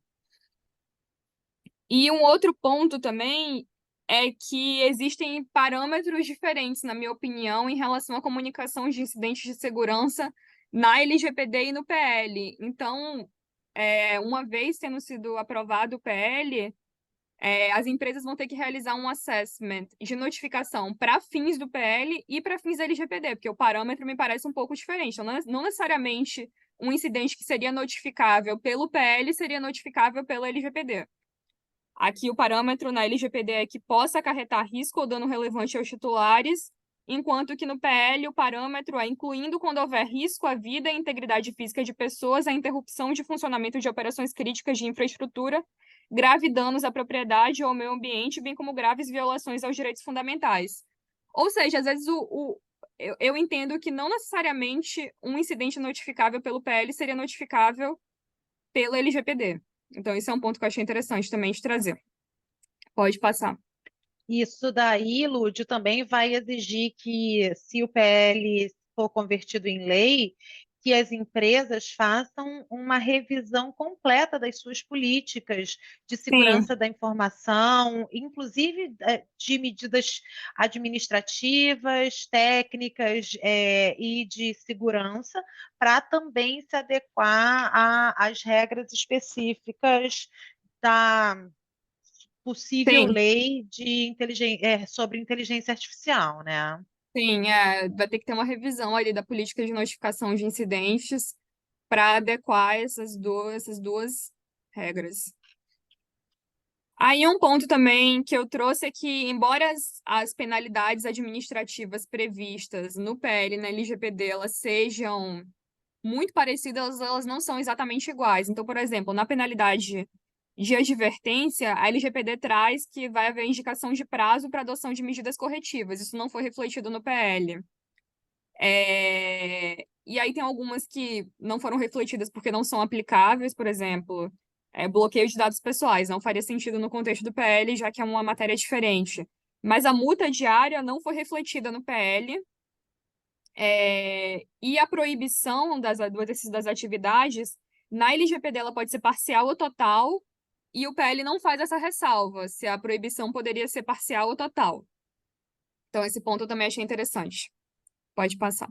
E um outro ponto também é que existem parâmetros diferentes, na minha opinião, em relação à comunicação de incidentes de segurança na LGPD e no PL. Então, uma vez tendo sido aprovado o PL, as empresas vão ter que realizar um assessment de notificação para fins do PL e para fins da LGPD, porque o parâmetro me parece um pouco diferente. Então, não necessariamente um incidente que seria notificável pelo PL seria notificável pela LGPD. Aqui o parâmetro na LGPD é que possa acarretar risco ou dano relevante aos titulares, enquanto que no PL o parâmetro é incluindo quando houver risco à vida e integridade física de pessoas, a interrupção de funcionamento de operações críticas de infraestrutura, grave danos à propriedade ou ao meio ambiente, bem como graves violações aos direitos fundamentais. Ou seja, às vezes eu entendo que não necessariamente um incidente notificável pelo PL seria notificável pela LGPD. Então, isso é um ponto que eu achei interessante também de trazer. Pode passar. Isso daí, Lúdio, também vai exigir que, se o PL for convertido em lei, que as empresas façam uma revisão completa das suas políticas de Sim, segurança da informação, inclusive de medidas administrativas, técnicas, e de segurança, para também se adequar às regras específicas da possível sim, lei de sobre inteligência artificial, né? sim. Vai ter que ter uma revisão ali da política de notificação de incidentes para adequar essas duas regras. Aí um ponto também que eu trouxe é que, embora as penalidades administrativas previstas no PL e na LGPD elas sejam muito parecidas, elas não são exatamente iguais. Então, por exemplo, na penalidade de advertência, a LGPD traz que vai haver indicação de prazo para adoção de medidas corretivas. Isso não foi refletido no PL. E aí tem algumas que não foram refletidas porque não são aplicáveis, por exemplo, bloqueio de dados pessoais. Não faria sentido no contexto do PL, já que é uma matéria diferente. Mas a multa diária não foi refletida no PL. E a proibição do exercício das atividades, na LGPD ela pode ser parcial ou total, e o PL não faz essa ressalva, se a proibição poderia ser parcial ou total. Então, esse ponto eu também achei interessante. Pode passar.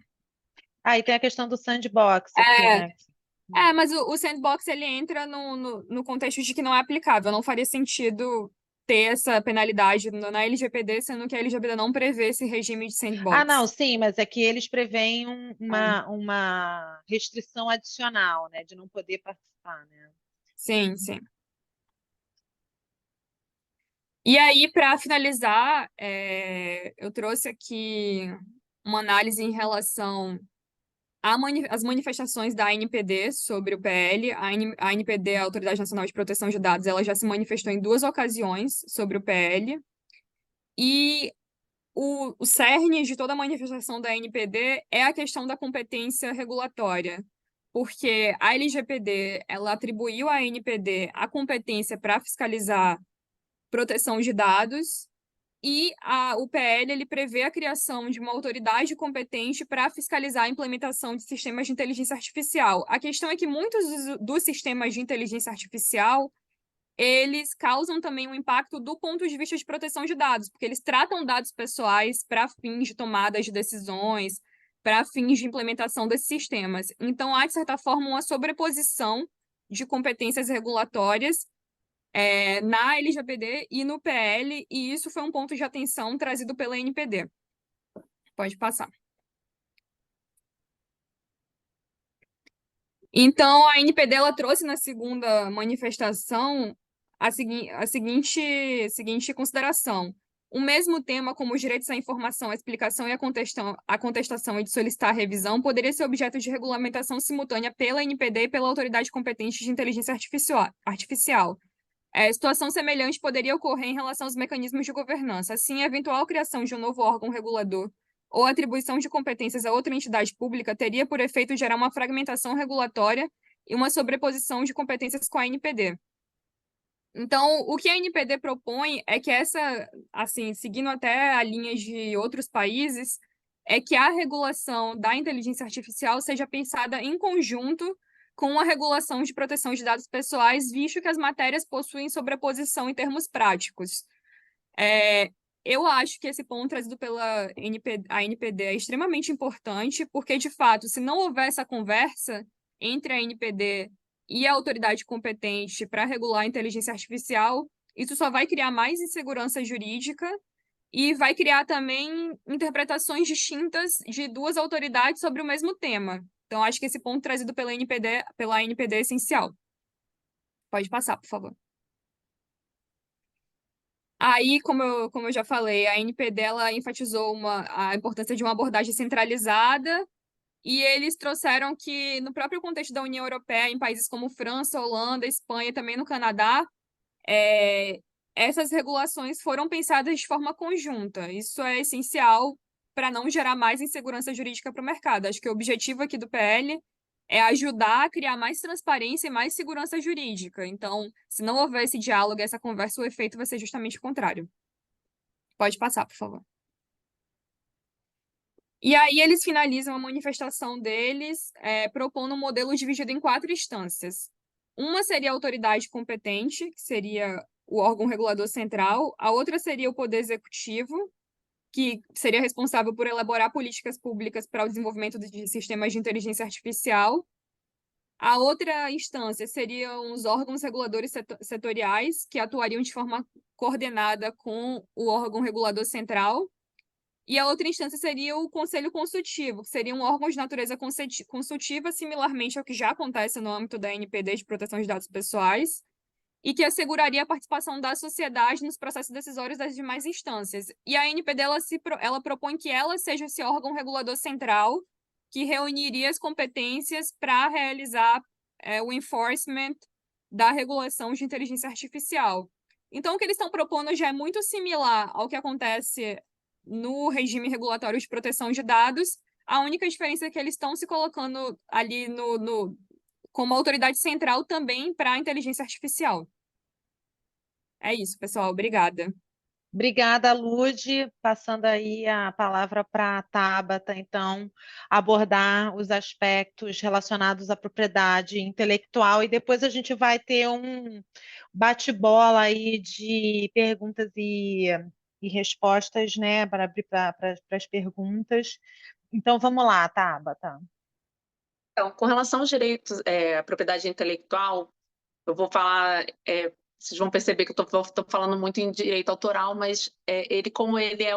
Aí tem a questão do sandbox aqui, É, né? mas o sandbox ele entra no contexto de que não é aplicável. Não faria sentido ter essa penalidade na LGPD, sendo que a LGPD não prevê esse regime de Ah, não, sandbox. sim, mas é que eles preveem É, uma restrição adicional, né, de não poder participar, né? sim, sim. E aí, para finalizar, eu trouxe aqui uma análise em relação às manifestações da ANPD sobre o PL. A ANPD, a Autoridade Nacional de Proteção de Dados, ela já se manifestou em 2 ocasiões sobre o PL. E o cerne de toda a manifestação da ANPD é a questão da competência regulatória. Porque a LGPD, ela atribuiu à ANPD a competência para fiscalizar proteção de dados, e o PL ele prevê a criação de uma autoridade competente para fiscalizar a implementação de sistemas de inteligência artificial. A questão é que muitos dos sistemas de inteligência artificial eles causam também um impacto do ponto de vista de proteção de dados, porque eles tratam dados pessoais para fins de tomada de decisões, para fins de implementação desses sistemas. Então, há, de certa forma, uma sobreposição de competências regulatórias na LGPD e no PL, e isso foi um ponto de atenção trazido pela NPD. Pode passar. Então, a NPD ela trouxe na segunda manifestação a seguinte consideração. O mesmo tema, como os direitos à informação, à explicação e à contestação e de solicitar a revisão, poderia ser objeto de regulamentação simultânea pela NPD e pela autoridade competente de inteligência artificial. Situação semelhante poderia ocorrer em relação aos mecanismos de governança. Assim, a eventual criação de um novo órgão regulador ou atribuição de competências a outra entidade pública teria por efeito gerar uma fragmentação regulatória e uma sobreposição de competências com a NPD. Então, o que a NPD propõe é que assim, seguindo até a linha de outros países, é que a regulação da inteligência artificial seja pensada em conjunto com a regulação de proteção de dados pessoais, visto que as matérias possuem sobreposição em termos práticos. Eu acho que esse ponto trazido pela NPD é extremamente importante, porque, de fato, se não houver essa conversa entre a NPD e a autoridade competente para regular a inteligência artificial, isso só vai criar mais insegurança jurídica e vai criar também interpretações distintas de duas autoridades sobre o mesmo tema. Então, acho que esse ponto trazido pela NPD é essencial. Pode passar, por favor. Aí, como eu já falei, a NPD ela enfatizou a importância de uma abordagem centralizada e eles trouxeram que, no próprio contexto da União Europeia, em países como França, Holanda, Espanha e também no Canadá, essas regulações foram pensadas de forma conjunta. Isso é essencial para não gerar mais insegurança jurídica para o mercado. Acho que o objetivo aqui do PL é ajudar a criar mais transparência e mais segurança jurídica. Então, se não houver esse diálogo, essa conversa, o efeito vai ser justamente o contrário. Pode passar, por favor. E aí eles finalizam a manifestação deles propondo um modelo dividido em 4 instâncias. Uma seria a autoridade competente, que seria o órgão regulador central. A outra seria o Poder Executivo, que seria responsável por elaborar políticas públicas para o desenvolvimento de sistemas de inteligência artificial. A outra instância seriam os órgãos reguladores setoriais, que atuariam de forma coordenada com o órgão regulador central. E a outra instância seria o Conselho Consultivo, que seria um órgão de natureza consultiva, similarmente ao que já acontece no âmbito da NPD de proteção de dados pessoais, e que asseguraria a participação da sociedade nos processos decisórios das demais instâncias. E a NPD ela propõe que ela seja esse órgão regulador central, que reuniria as competências para realizar o enforcement da regulação de inteligência artificial. Então, o que eles estão propondo já é muito similar ao que acontece no regime regulatório de proteção de dados. A única diferença é que eles estão se colocando ali como autoridade central também para a inteligência artificial. É isso, pessoal. Obrigada. Obrigada, Lude. Passando aí a palavra para a Tabata, então, abordar os aspectos relacionados à propriedade intelectual e depois a gente vai ter um bate-bola aí de perguntas e respostas, né, para abrir para as perguntas. Então, vamos lá, Tabata. Então, com relação aos direitos, à propriedade intelectual, eu vou falar, vocês vão perceber que eu estou falando muito em direito autoral, mas como ele é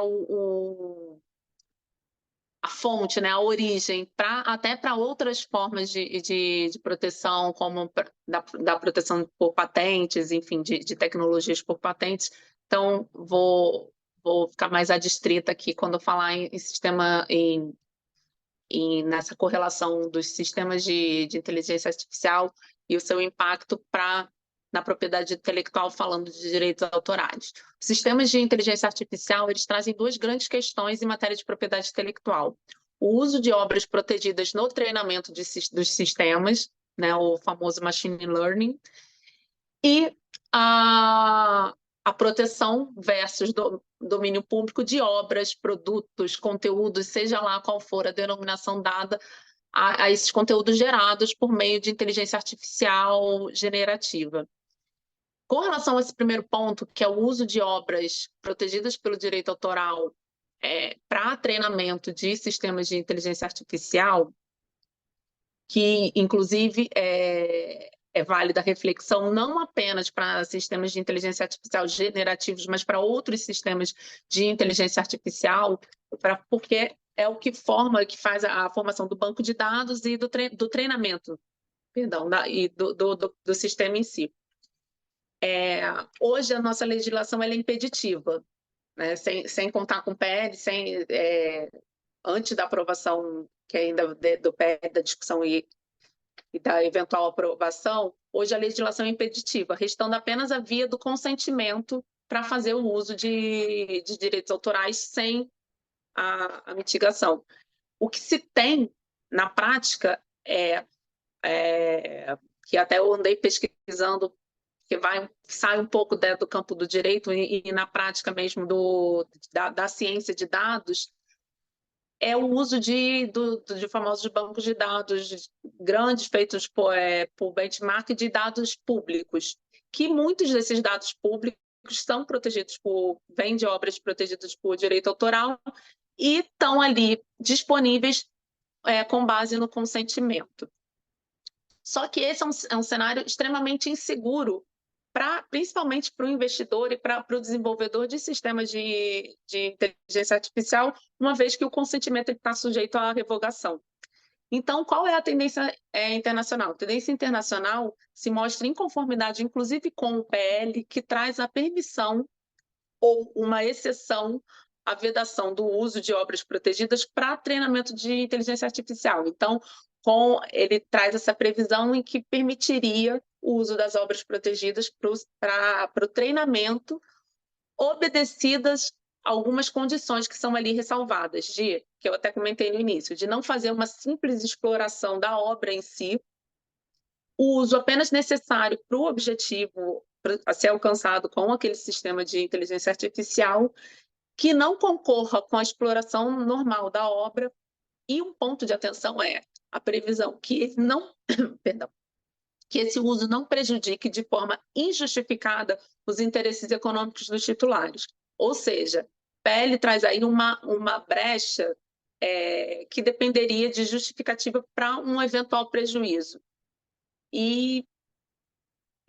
a fonte, né, a origem, até para outras formas de proteção, como da proteção por patentes, enfim, de tecnologias por patentes. Então, vou ficar mais adstrita aqui quando eu falar em sistema, nessa correlação dos sistemas de inteligência artificial e o seu impacto na propriedade intelectual, falando de direitos autorais. Os sistemas de inteligência artificial, eles trazem 2 grandes questões em matéria de propriedade intelectual. O uso de obras protegidas no treinamento dos sistemas, né, o famoso machine learning, e a proteção versus domínio público de obras, produtos, conteúdos, seja lá qual for a denominação dada a esses conteúdos gerados por meio de inteligência artificial generativa. Com relação a esse primeiro ponto, que é o uso de obras protegidas pelo direito autoral para treinamento de sistemas de inteligência artificial, que, inclusive, é válida a reflexão não apenas para sistemas de inteligência artificial generativos, mas para outros sistemas de inteligência artificial, porque é o que faz a formação do banco de dados e do treinamento perdão, e do sistema em si. Hoje, a nossa legislação ela é impeditiva, né? Sem contar com o PL, antes da aprovação, que ainda do PL, da discussão e da eventual aprovação, hoje a legislação é impeditiva, restando apenas a via do consentimento para fazer o uso de direitos autorais sem a mitigação. O que se tem na prática que até eu andei pesquisando, que sai um pouco do campo do direito e na prática mesmo da ciência de dados, é o uso de famosos bancos de dados grandes feitos por benchmark de dados públicos, que muitos desses dados públicos são protegidos vêm de obras protegidas por direito autoral e estão ali disponíveis com base no consentimento. Só que esse é um cenário extremamente inseguro, principalmente para o investidor e para o desenvolvedor de sistemas de inteligência artificial, uma vez que o consentimento está sujeito à revogação. Então, qual é a tendência internacional? A tendência internacional se mostra em conformidade, inclusive com o PL, que traz a permissão ou uma exceção à vedação do uso de obras protegidas para treinamento de inteligência artificial. Então, ele traz essa previsão em que permitiria o uso das obras protegidas para o treinamento, obedecidas algumas condições que são ali ressalvadas, que eu até comentei no início, de não fazer uma simples exploração da obra em si, o uso apenas necessário para o objetivo a ser alcançado com aquele sistema de inteligência artificial, que não concorra com a exploração normal da obra, e um ponto de atenção é a previsão que que esse uso não prejudique de forma injustificada os interesses econômicos dos titulares. Ou seja, PL traz aí uma brecha que dependeria de justificativa para um eventual prejuízo. E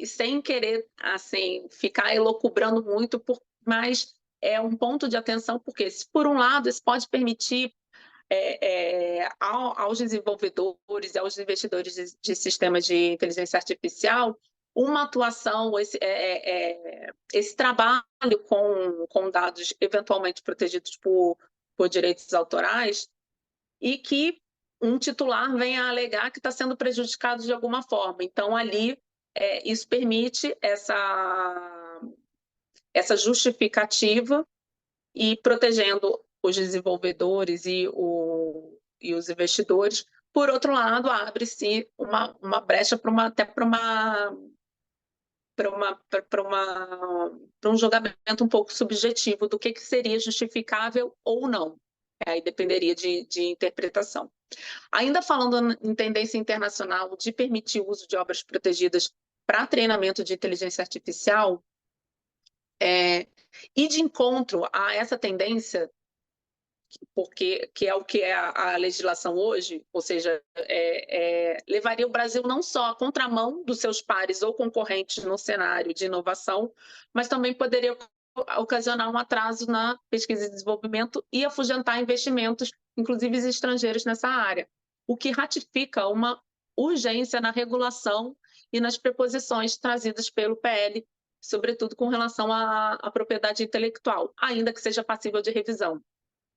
sem querer assim, ficar elucubrando muito, mas é um ponto de atenção, porque, se por um lado, isso pode permitir aos desenvolvedores e aos investidores de sistemas de inteligência artificial uma atuação, esse trabalho com dados eventualmente protegidos por direitos autorais, e que um titular venha a alegar que está sendo prejudicado de alguma forma. Então, ali, isso permite essa justificativa e protegendo os desenvolvedores e os investidores. Por outro lado, abre-se uma brecha para um julgamento um pouco subjetivo do que seria justificável ou não. Aí dependeria de interpretação. Ainda falando em tendência internacional de permitir o uso de obras protegidas para treinamento de inteligência artificial, e de encontro a essa tendência, que é o que é a legislação hoje, ou seja, levaria o Brasil não só à contramão dos seus pares ou concorrentes no cenário de inovação, mas também poderia ocasionar um atraso na pesquisa e desenvolvimento e afugentar investimentos, inclusive estrangeiros, nessa área, o que ratifica uma urgência na regulação e nas preposições trazidas pelo PL, sobretudo com relação à propriedade intelectual, ainda que seja passível de revisão.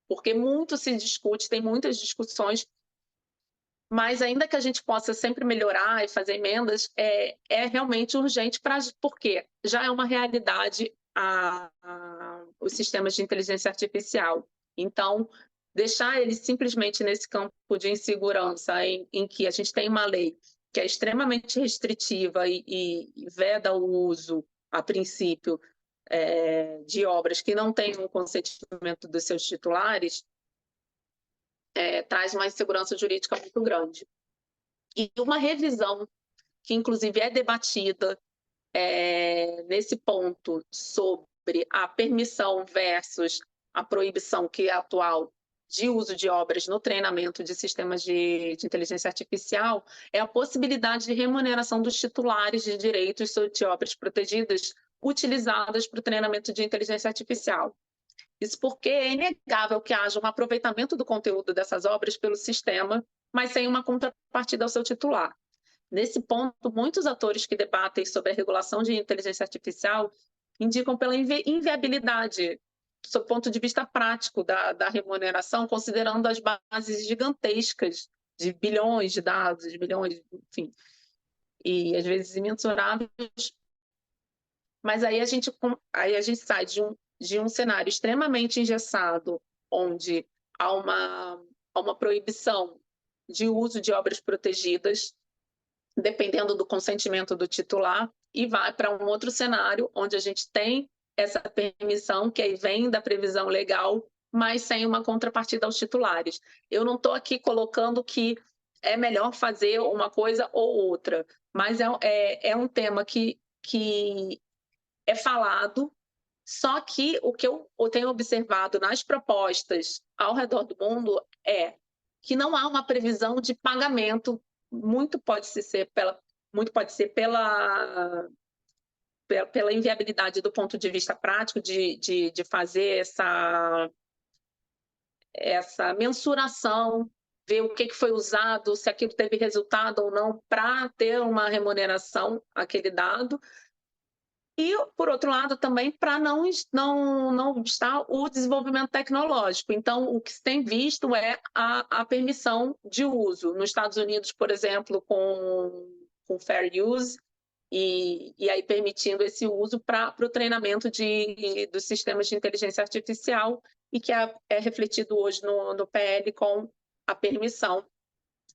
Porque muito se discute, tem muitas discussões, mas ainda que a gente possa sempre melhorar e fazer emendas, é realmente urgente, porque já é uma realidade os sistemas de inteligência artificial. Então, deixar eles simplesmente nesse campo de insegurança, em que a gente tem uma lei que é extremamente restritiva e veda o uso, a princípio, de obras que não têm o consentimento dos seus titulares, traz uma insegurança jurídica muito grande. E uma revisão, que inclusive é debatida nesse ponto, sobre a permissão versus a proibição, que é atual, de uso de obras no treinamento de sistemas de inteligência artificial, é a possibilidade de remuneração dos titulares de direitos de obras protegidas utilizadas para o treinamento de inteligência artificial. Isso porque é inegável que haja um aproveitamento do conteúdo dessas obras pelo sistema, mas sem uma contrapartida ao seu titular. Nesse ponto, muitos atores que debatem sobre a regulação de inteligência artificial indicam pela inviabilidade, sob o ponto de vista prático da remuneração, considerando as bases gigantescas de bilhões de dados, de bilhões, enfim, e às vezes imensuráveis. Mas aí a gente sai de um cenário extremamente engessado, onde há uma proibição de uso de obras protegidas, dependendo do consentimento do titular, e vai para um outro cenário, onde a gente tem essa permissão que aí vem da previsão legal, mas sem uma contrapartida aos titulares. Eu não estou aqui colocando que é melhor fazer uma coisa ou outra, mas é um tema que é falado, só que o que eu tenho observado nas propostas ao redor do mundo é que não há uma previsão de pagamento, muito pode ser pela inviabilidade do ponto de vista prático de fazer essa mensuração, ver o que foi usado, se aquilo teve resultado ou não, para ter uma remuneração aquele dado. E, por outro lado, também para não obstar o desenvolvimento tecnológico. Então, o que se tem visto é a permissão de uso. Nos Estados Unidos, por exemplo, com Fair Use, e aí permitindo esse uso para o treinamento dos sistemas de inteligência artificial, e que é refletido hoje no PL com a permissão,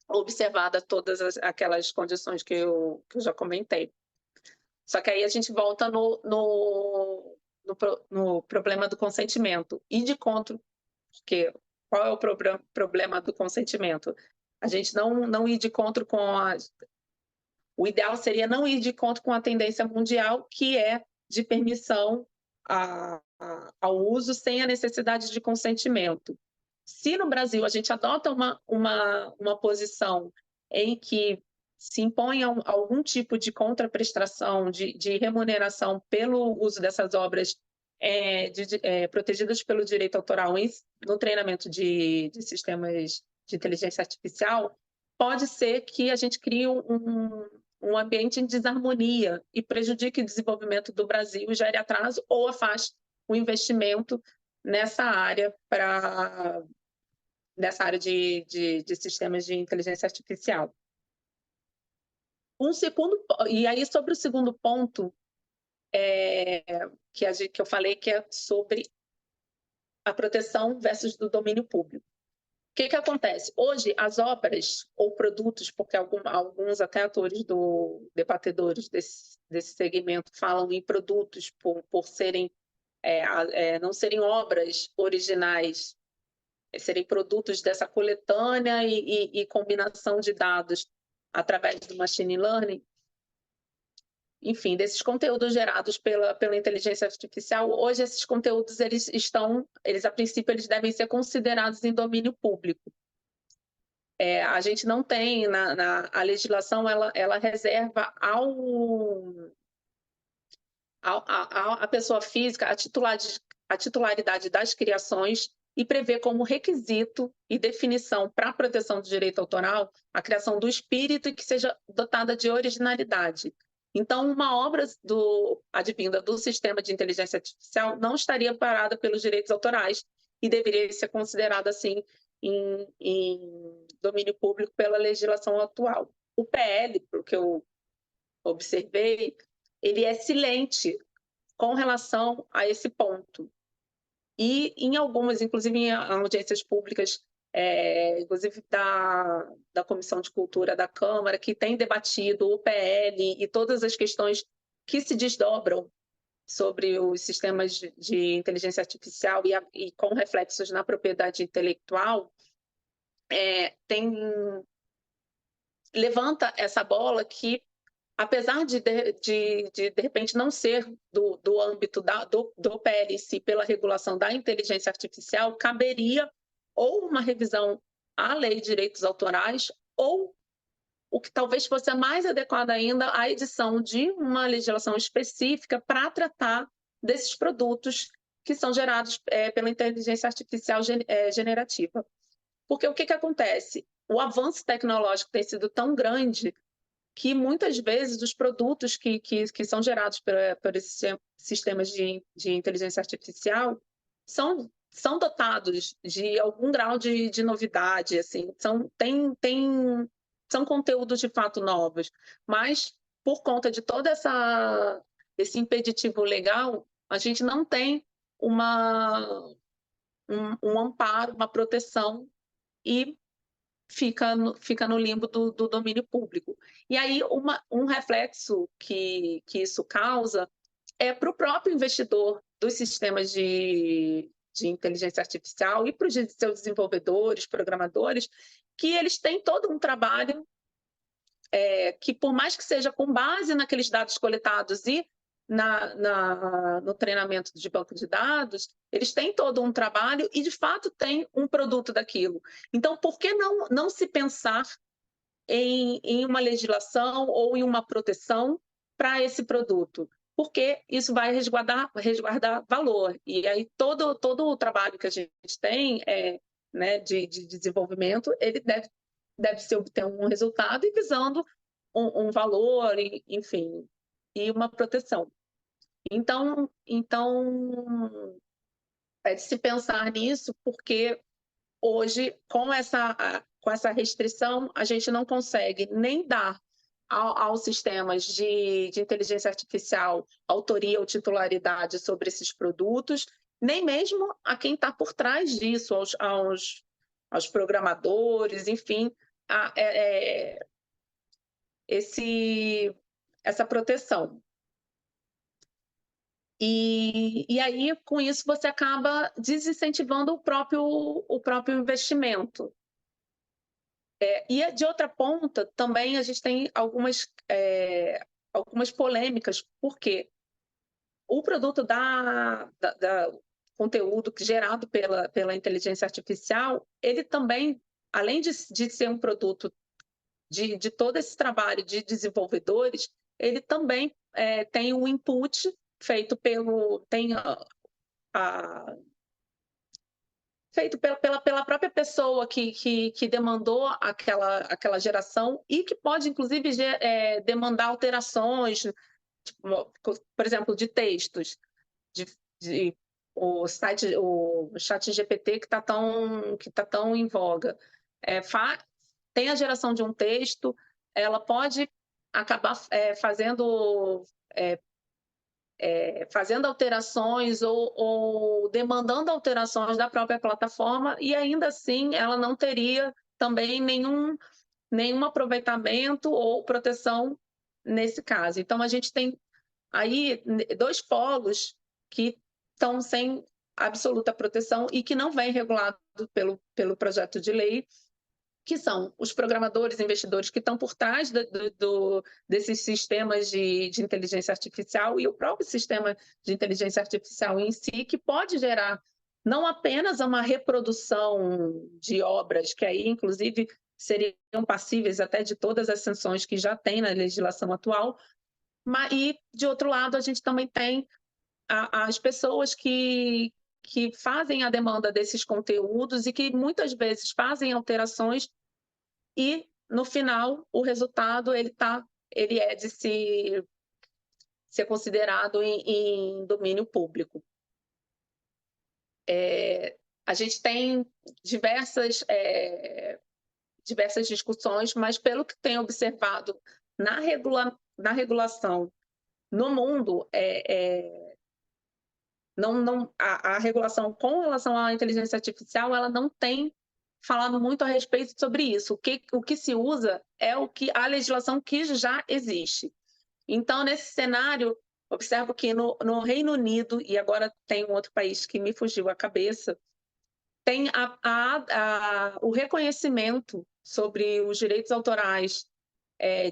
observada todas aquelas condições que eu já comentei. Só que aí a gente volta no problema do consentimento. E de contra, porque qual é o problema do consentimento? A gente não ir de encontro com o ideal seria não ir de encontro com a tendência mundial, que é de permissão ao uso sem a necessidade de consentimento. Se no Brasil a gente adota uma posição em que se impõe algum tipo de contraprestação, de remuneração pelo uso dessas obras protegidas pelo direito autoral no treinamento de sistemas de inteligência artificial, pode ser que a gente crie um ambiente em desarmonia e prejudique o desenvolvimento do Brasil, gere atraso ou afaste o investimento nessa área de sistemas de inteligência artificial. E aí, sobre o segundo ponto, que eu falei, que é sobre a proteção versus do domínio público. O que acontece? Hoje, as obras ou produtos, porque alguns até atores debatedores desse segmento falam em produtos por serem, não serem obras originais, serem produtos dessa coletânea e combinação de dados através do machine learning. Enfim, desses conteúdos gerados pela inteligência artificial, hoje esses conteúdos a princípio eles devem ser considerados em domínio público. A gente não tem a legislação, ela reserva à pessoa física a titularidade das criações e prevê como requisito e definição para a proteção do direito autoral a criação do espírito e que seja dotada de originalidade. Então, uma obra advinda do sistema de inteligência artificial não estaria parada pelos direitos autorais e deveria ser considerada, assim, em domínio público pela legislação atual. O PL, pelo que eu observei, ele é silente com relação a esse ponto. E em algumas, inclusive em audiências públicas, inclusive da Comissão de Cultura da Câmara, que tem debatido o PL e todas as questões que se desdobram sobre os sistemas de inteligência artificial e com reflexos na propriedade intelectual, levanta essa bola que, apesar de repente não ser do âmbito do PL em si, pela regulação da inteligência artificial, caberia ou uma revisão à lei de direitos autorais, ou o que talvez fosse a mais adequada ainda, a edição de uma legislação específica para tratar desses produtos que são gerados pela inteligência artificial generativa. Porque o que acontece? O avanço tecnológico tem sido tão grande que muitas vezes os produtos que são gerados por esses sistemas de inteligência artificial são dotados de algum grau de novidade, assim, são conteúdos de fato novos, mas por conta de todo esse impeditivo legal, a gente não tem um amparo, uma proteção, e fica no limbo do domínio público. E aí um reflexo que isso causa é para o próprio investidor dos sistemas de inteligência artificial e para os seus desenvolvedores, programadores, que eles têm todo um trabalho que, por mais que seja com base naqueles dados coletados e no treinamento de banco de dados, eles têm todo um trabalho e, de fato, têm um produto daquilo. Então, por que não se pensar em uma legislação ou em uma proteção para esse produto? Porque isso vai resguardar valor. E aí todo o trabalho que a gente tem né, de desenvolvimento, ele deve se obter um resultado e visando um valor, enfim, e uma proteção. Então é de se pensar nisso, porque hoje, com essa restrição, a gente não consegue nem dar aos sistemas de inteligência artificial autoria ou titularidade sobre esses produtos, nem mesmo a quem está por trás disso, aos programadores, enfim, essa proteção. E aí, com isso, você acaba desincentivando o próprio investimento. E, de outra ponta, também a gente tem algumas polêmicas, porque o produto conteúdo gerado pela inteligência artificial, ele também, além de ser um produto de todo esse trabalho de desenvolvedores, ele também tem um input feito pela própria pessoa que demandou aquela geração e que pode, inclusive, demandar alterações, tipo, por exemplo, de textos, o ChatGPT que está tão em voga. Tem a geração de um texto, ela pode acabar fazendo alterações ou demandando alterações da própria plataforma, e ainda assim ela não teria também nenhum aproveitamento ou proteção nesse caso. Então, a gente tem aí dois polos que estão sem absoluta proteção e que não vem regulado pelo projeto de lei, que são os programadores, investidores que estão por trás desses sistemas de inteligência artificial e o próprio sistema de inteligência artificial em si, que pode gerar não apenas uma reprodução de obras, que aí, inclusive, seriam passíveis até de todas as sanções que já tem na legislação atual, e, de outro lado, a gente também tem as pessoas que fazem a demanda desses conteúdos e que muitas vezes fazem alterações e, no final, o resultado ele é de ser considerado em domínio público. A gente tem diversas discussões, mas pelo que tenho observado na regulação no mundo, a regulação com relação à inteligência artificial, ela não tem falado muito a respeito sobre isso. O que se usa é a legislação que já existe. Então, nesse cenário, observo que no Reino Unido, e agora tem um outro país que me fugiu a cabeça, tem o reconhecimento sobre os direitos autorais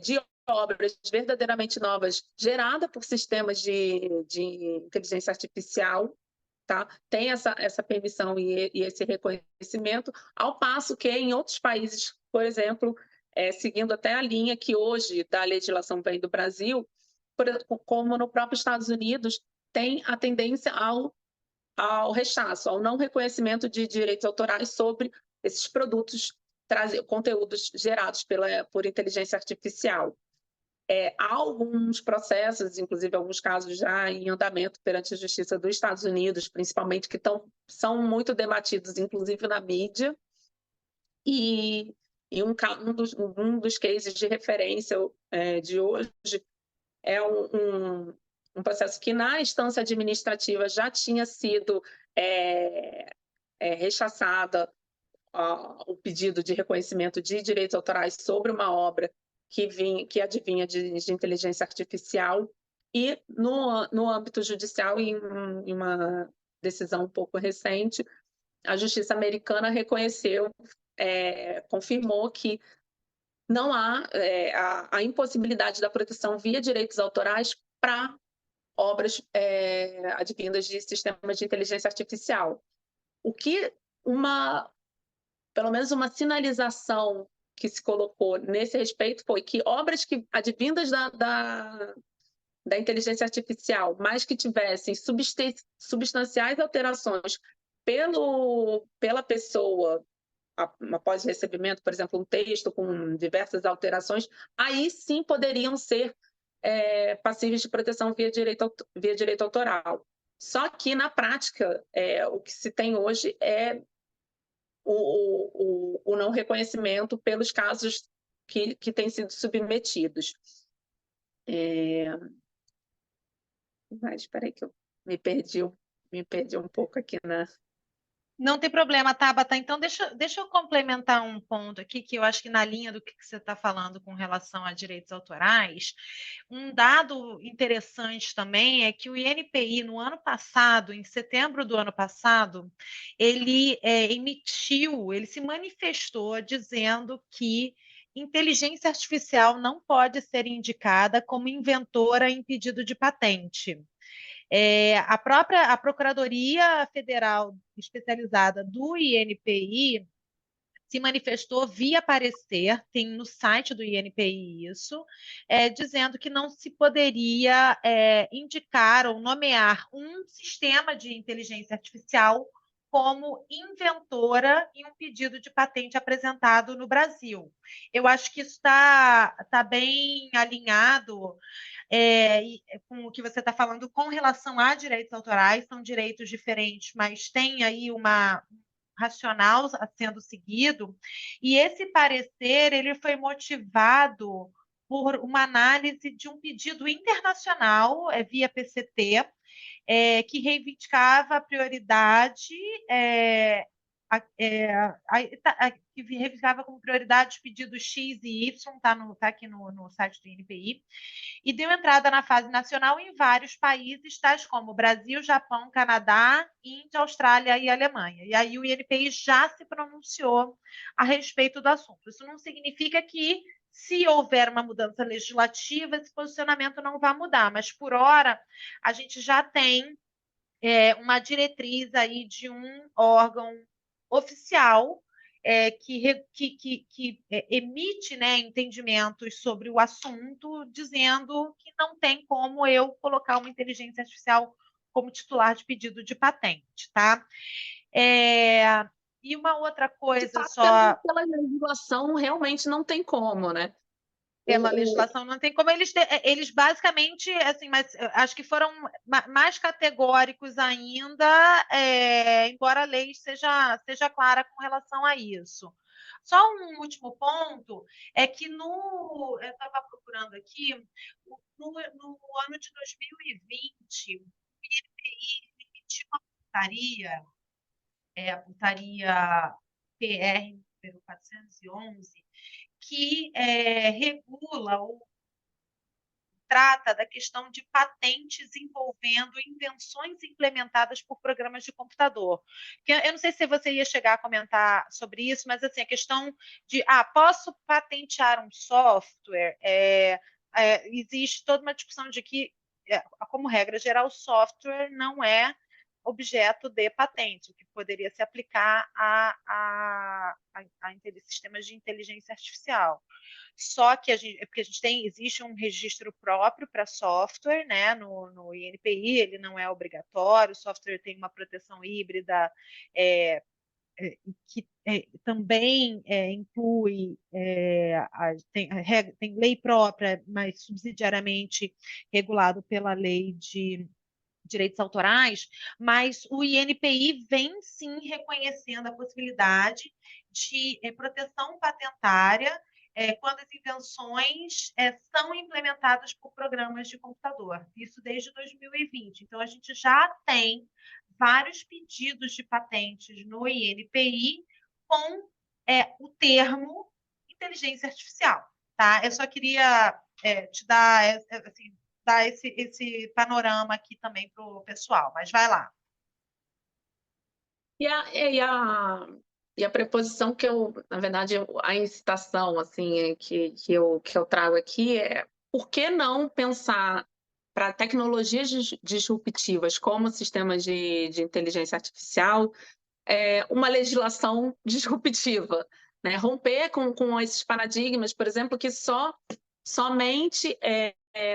de obras verdadeiramente novas geradas por sistemas de inteligência artificial, tá? Tem essa permissão e esse reconhecimento, ao passo que em outros países, por exemplo, seguindo até a linha que hoje da legislação vem do Brasil, como no próprio Estados Unidos, tem a tendência ao rechaço, ao não reconhecimento de direitos autorais sobre esses produtos, conteúdos gerados por inteligência artificial. Há alguns processos, inclusive alguns casos já em andamento perante a Justiça dos Estados Unidos, principalmente, que são muito debatidos, inclusive na mídia, e um dos cases de referência de hoje é um processo que, na instância administrativa, já tinha sido rechaçada o pedido de reconhecimento de direitos autorais sobre uma obra que advinha de inteligência artificial, e no âmbito judicial, em uma decisão um pouco recente, a justiça americana reconheceu, confirmou que não há a impossibilidade da proteção via direitos autorais para obras advindas de sistemas de inteligência artificial. O que pelo menos uma sinalização que se colocou nesse respeito foi que obras que advindas da inteligência artificial, mas que tivessem substanciais alterações pela pessoa após o recebimento, por exemplo, um texto com diversas alterações, aí sim poderiam ser passíveis de proteção via direito autoral. Só que, na prática, o que se tem hoje é o não reconhecimento pelos casos que têm sido submetidos. Mas espera aí que eu me perdi um pouco aqui na... Não tem problema, Tabata. Então, deixa eu complementar um ponto aqui, que eu acho que na linha do que você está falando com relação a direitos autorais, um dado interessante também é que o INPI, no ano passado, em setembro do ano passado, ele ele se manifestou dizendo que inteligência artificial não pode ser indicada como inventora em pedido de patente. A Procuradoria Federal Especializada do INPI se manifestou via parecer, tem no site do INPI isso, dizendo que não se poderia indicar ou nomear um sistema de inteligência artificial como inventora em um pedido de patente apresentado no Brasil. Eu acho que isso tá bem alinhado com o que você está falando com relação a direitos autorais, são direitos diferentes, mas tem aí uma racional sendo seguido, e esse parecer ele foi motivado por uma análise de um pedido internacional via PCT, que reivindicava a prioridade, que reivindicava como prioridade os pedidos X e Y, está aqui no site do INPI, e deu entrada na fase nacional em vários países, tais como Brasil, Japão, Canadá, Índia, Austrália e Alemanha. E aí o INPI já se pronunciou a respeito do assunto. Isso não significa que, se houver uma mudança legislativa, esse posicionamento não vai mudar, mas, por hora, a gente já tem uma diretriz aí de um órgão oficial que emite, né, entendimentos sobre o assunto, dizendo que não tem como eu colocar uma inteligência artificial como titular de pedido de patente, tá? E uma outra coisa De fato, só... pela legislação, realmente não tem como, né? Pela legislação não tem como eles basicamente, assim, mas acho que foram mais categóricos ainda, embora a lei seja clara com relação a isso. Só um último ponto é que eu estava procurando aqui, no ano de 2020, o INPI emitiu uma portaria, a portaria PR número 411, que regula ou trata da questão de patentes envolvendo invenções implementadas por programas de computador. Eu não sei se você ia chegar a comentar sobre isso, mas assim, a questão de posso patentear um software? Existe toda uma discussão de que, como regra geral, o software não é objeto de patente, o que poderia se aplicar a sistemas de inteligência artificial. Só que porque existe um registro próprio para software, né, no INPI, ele não é obrigatório, o software tem uma proteção híbrida que também inclui, tem lei própria, mas subsidiariamente regulado pela lei de direitos autorais, mas o INPI vem sim reconhecendo a possibilidade de proteção patentária quando as invenções são implementadas por programas de computador. Isso desde 2020. Então, a gente já tem vários pedidos de patentes no INPI com o termo inteligência artificial. Tá? Eu só queria te dar assim, dar esse panorama aqui também para o pessoal, mas vai lá. E a preposição que eu, na verdade, a incitação assim, que eu trago aqui é por que não pensar para tecnologias disruptivas como sistemas de inteligência artificial uma legislação disruptiva, né? Romper com esses paradigmas, por exemplo, que somente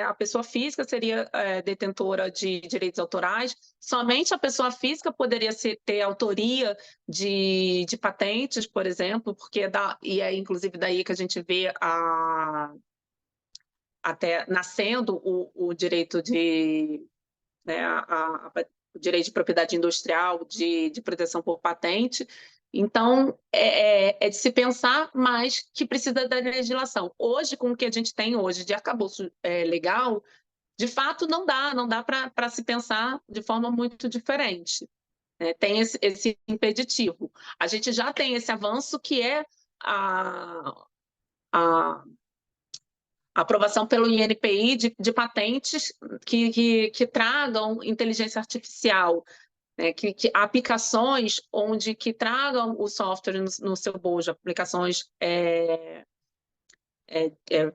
a pessoa física seria detentora de direitos autorais, somente a pessoa física poderia ter autoria de patentes, por exemplo, porque e é inclusive daí que a gente vê até nascendo o direito de né, o direito de propriedade industrial, de proteção por patente. Então, é de se pensar mais que precisa da legislação. Hoje, com o que a gente tem hoje de arcabouço legal, de fato, não dá para se pensar de forma muito diferente. Tem esse impeditivo. A gente já tem esse avanço que é a aprovação pelo INPI de patentes que tragam inteligência artificial, né? que aplicações que tragam o software no seu bojo, aplicações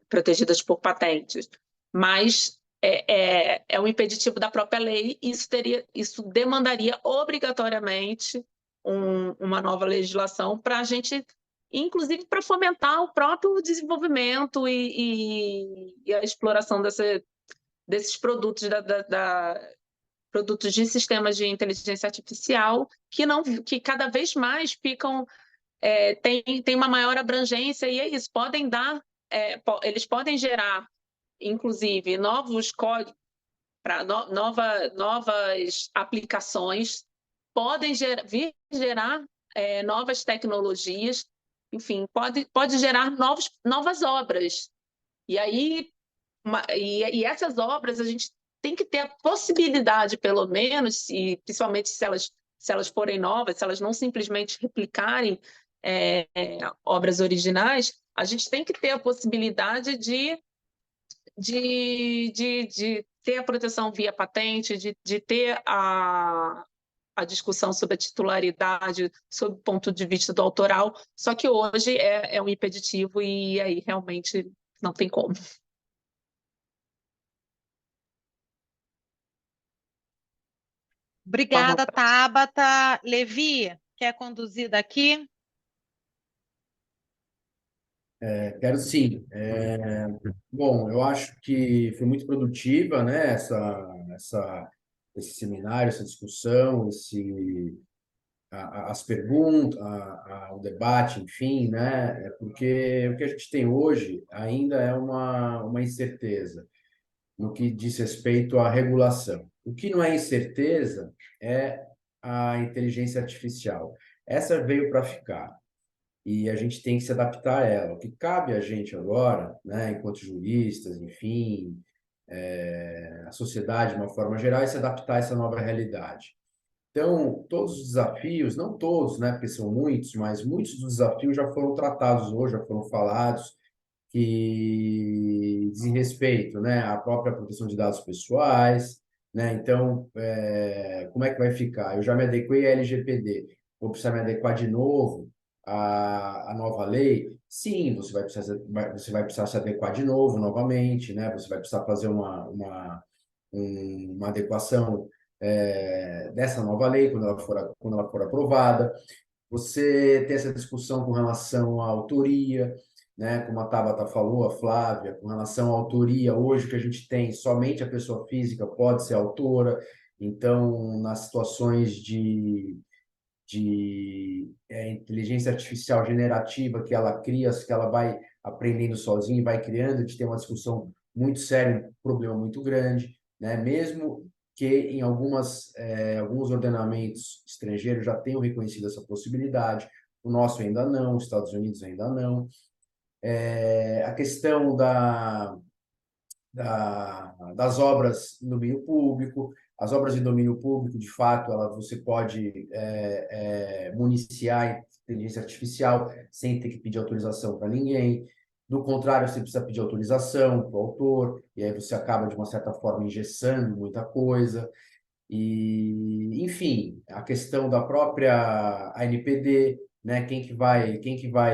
protegidas por patentes. Mas é um impeditivo da própria lei e isso demandaria obrigatoriamente uma nova legislação para a gente, inclusive para fomentar o próprio desenvolvimento e a exploração desses produtos produtos de sistemas de inteligência artificial que cada vez mais ficam tem uma maior abrangência e é isso, eles podem gerar inclusive novos códigos para novas aplicações, podem gerar novas tecnologias, enfim, pode gerar novas obras. E aí, e essas obras a gente tem que ter a possibilidade, pelo menos, e principalmente se elas forem novas, se elas não simplesmente replicarem obras originais, a gente tem que ter a possibilidade de ter a proteção via patente, de ter a discussão sobre a titularidade, sob o ponto de vista do autoral, só que hoje é um impeditivo e aí realmente não tem como. Obrigada, Tabata. Levi, quer conduzir daqui? Quero sim. Bom, eu acho que foi muito produtiva, né, esse seminário, essa discussão, as perguntas, o debate, enfim, né, porque o que a gente tem hoje ainda é uma incerteza no que diz respeito à regulação. O que não é incerteza é a inteligência artificial. Essa veio para ficar e a gente tem que se adaptar a ela. O que cabe a gente agora, né, enquanto juristas, enfim, a sociedade de uma forma geral, é se adaptar a essa nova realidade. Então, todos os desafios, não todos, né, porque são muitos, mas muitos dos desafios já foram tratados hoje, já foram falados, que dizem respeito, né, à própria proteção de dados pessoais, né? Então, como é que vai ficar? Eu já me adequei à LGPD, vou precisar me adequar de novo à nova lei? Sim, você vai precisar se adequar de novo, novamente, né? Você vai precisar fazer uma adequação dessa nova lei quando ela for aprovada. Você tem essa discussão com relação à autoria, né? Como a Tabata falou, a Flávia, com relação à autoria, hoje que a gente tem, somente a pessoa física pode ser autora, então, nas situações de inteligência artificial generativa que ela cria, que ela vai aprendendo sozinha e vai criando, a gente tem uma discussão muito séria, um problema muito grande, né? Mesmo que em alguns ordenamentos estrangeiros já tenham reconhecido essa possibilidade, o nosso ainda não, os Estados Unidos ainda não. A questão das obras em domínio público. As obras de domínio público, de fato, você pode municiar a inteligência artificial sem ter que pedir autorização para ninguém. Do contrário, você precisa pedir autorização para o autor, e aí você acaba, de uma certa forma, engessando muita coisa. E, enfim, a questão da própria ANPD, né? Quem que vai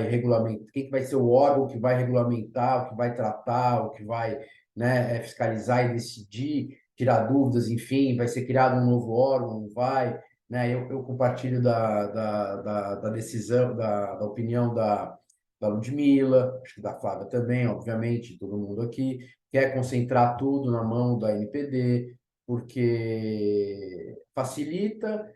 regulamentar, quem que vai ser o órgão que vai regulamentar, o que vai tratar, o que vai, né, fiscalizar e decidir, tirar dúvidas, enfim, vai ser criado um novo órgão, não vai, né? Eu compartilho da decisão, da opinião da Ludmila, acho que da Flávia também, obviamente, todo mundo aqui, quer concentrar tudo na mão da NPD, porque facilita,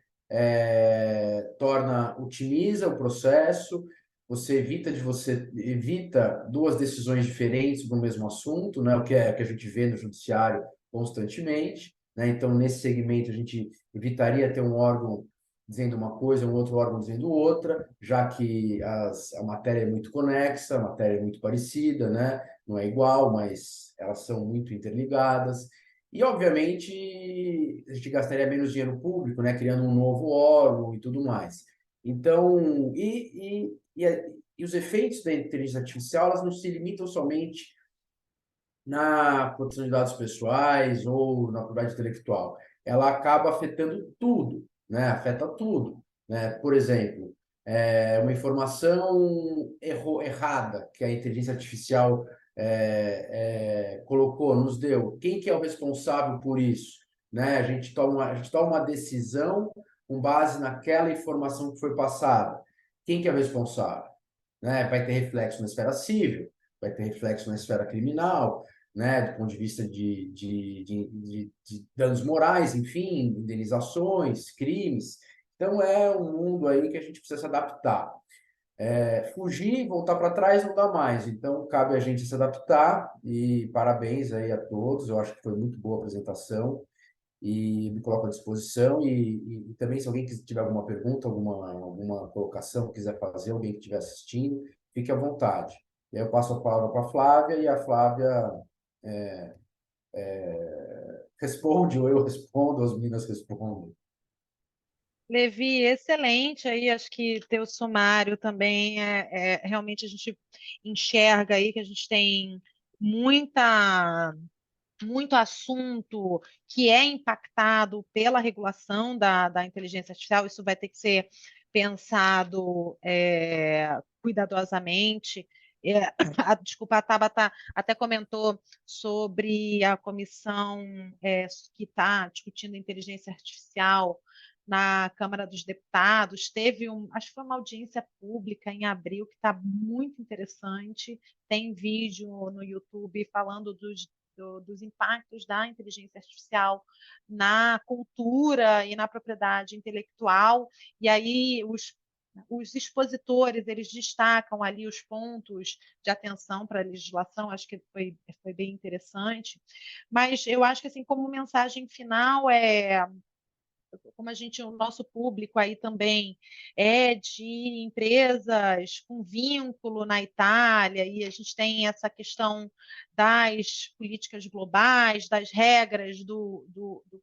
otimiza o processo, você evita duas decisões diferentes no mesmo assunto, né? O que a gente vê no judiciário constantemente, né? Então, nesse segmento, a gente evitaria ter um órgão dizendo uma coisa, um outro órgão dizendo outra, já que a matéria é muito conexa, a matéria é muito parecida, né? Não é igual, mas elas são muito interligadas. E, obviamente, a gente gastaria menos dinheiro público, né, criando um novo órgão e tudo mais. Então, e os efeitos da inteligência artificial, elas não se limitam somente na proteção de dados pessoais ou na propriedade intelectual. Ela acaba afetando tudo, né? Afeta tudo, né? Por exemplo, uma informação errada que a inteligência artificial colocou, nos deu. Quem que é o responsável por isso? Né? A gente toma uma decisão com base naquela informação que foi passada. Quem que é o responsável? Né? Vai ter reflexo na esfera civil, vai ter reflexo na esfera criminal, né, do ponto de vista de danos morais, enfim, indenizações, crimes. Então, é um mundo aí que a gente precisa se adaptar. Fugir, voltar para trás não dá mais. Então, cabe a gente se adaptar e parabéns aí a todos. Eu acho que foi muito boa a apresentação e me coloco à disposição. E também, se alguém tiver alguma pergunta, alguma colocação, quiser fazer, alguém que estiver assistindo, fique à vontade. E aí eu passo a palavra para a Flávia e a Flávia responde, ou eu respondo, as meninas respondem. Levi, excelente aí, acho que teu sumário também realmente a gente enxerga aí que a gente tem muito assunto que é impactado pela regulação da inteligência artificial, isso vai ter que ser pensado cuidadosamente. Desculpa, a Tabata até comentou sobre a comissão que está discutindo inteligência artificial na Câmara dos Deputados. Acho que foi uma audiência pública em abril que está muito interessante. Tem vídeo no YouTube falando dos impactos da inteligência artificial na cultura e na propriedade intelectual. E aí os expositores, eles destacam ali os pontos de atenção para a legislação, acho que foi bem interessante. Mas eu acho que, assim, como mensagem final, como o nosso público aí também é de empresas com vínculo na Itália, e a gente tem essa questão das políticas globais, das regras do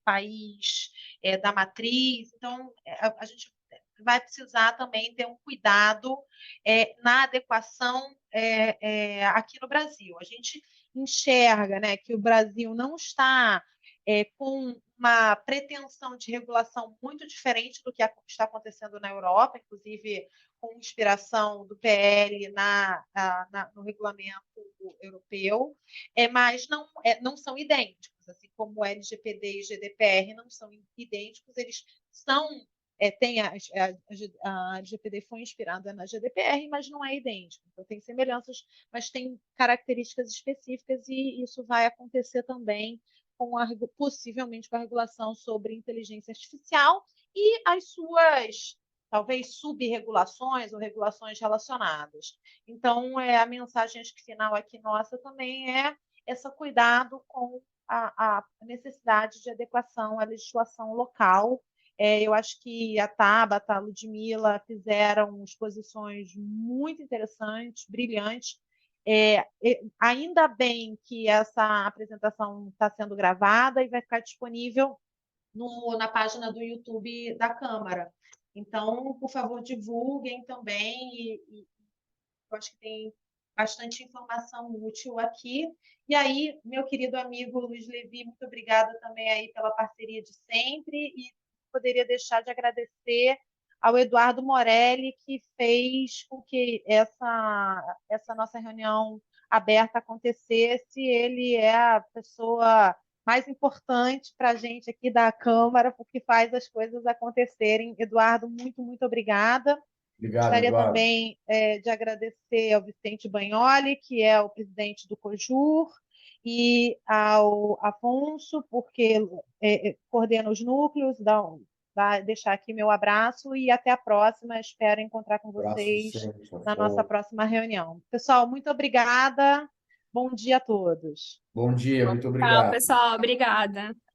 país, da matriz, então a gente vai precisar também ter um cuidado na adequação aqui no Brasil. A gente enxerga, né, que o Brasil não está com uma pretensão de regulação muito diferente do que está acontecendo na Europa, inclusive com inspiração do PL no regulamento europeu, mas não são idênticos, assim como o LGPD e GDPR não são idênticos, eles são a LGPD foi inspirada na GDPR, mas não é idêntico. Então, tem semelhanças, mas tem características específicas, e isso vai acontecer também possivelmente com a regulação sobre inteligência artificial e as suas talvez sub-regulações ou regulações relacionadas. Então, a mensagem acho que final aqui nossa também é esse cuidado com a necessidade de adequação à legislação local. Eu acho que a Tabata, a Ludmila fizeram exposições muito interessantes, brilhantes. Ainda bem que essa apresentação está sendo gravada e vai ficar disponível na página do YouTube da Câmara. Então, por favor, divulguem também, eu acho que tem bastante informação útil aqui. E aí, meu querido amigo Luiz Levi, muito obrigada também aí pela parceria de sempre, e poderia deixar de agradecer ao Eduardo Morelli, que fez com que essa nossa reunião aberta acontecesse. Ele é a pessoa mais importante para a gente aqui da Câmara, porque faz as coisas acontecerem. Eduardo, muito, muito obrigada. Obrigado, Gostaria Eduardo. também de agradecer ao Vicente Bagnoli, que é o presidente do COJUR, e ao Afonso, porque coordena os núcleos. Deixar aqui meu abraço e até a próxima. Espero encontrar com vocês na nossa próxima reunião. Pessoal, muito obrigada. Bom dia a todos. Bom dia, muito Tchau, obrigado. pessoal. Obrigada.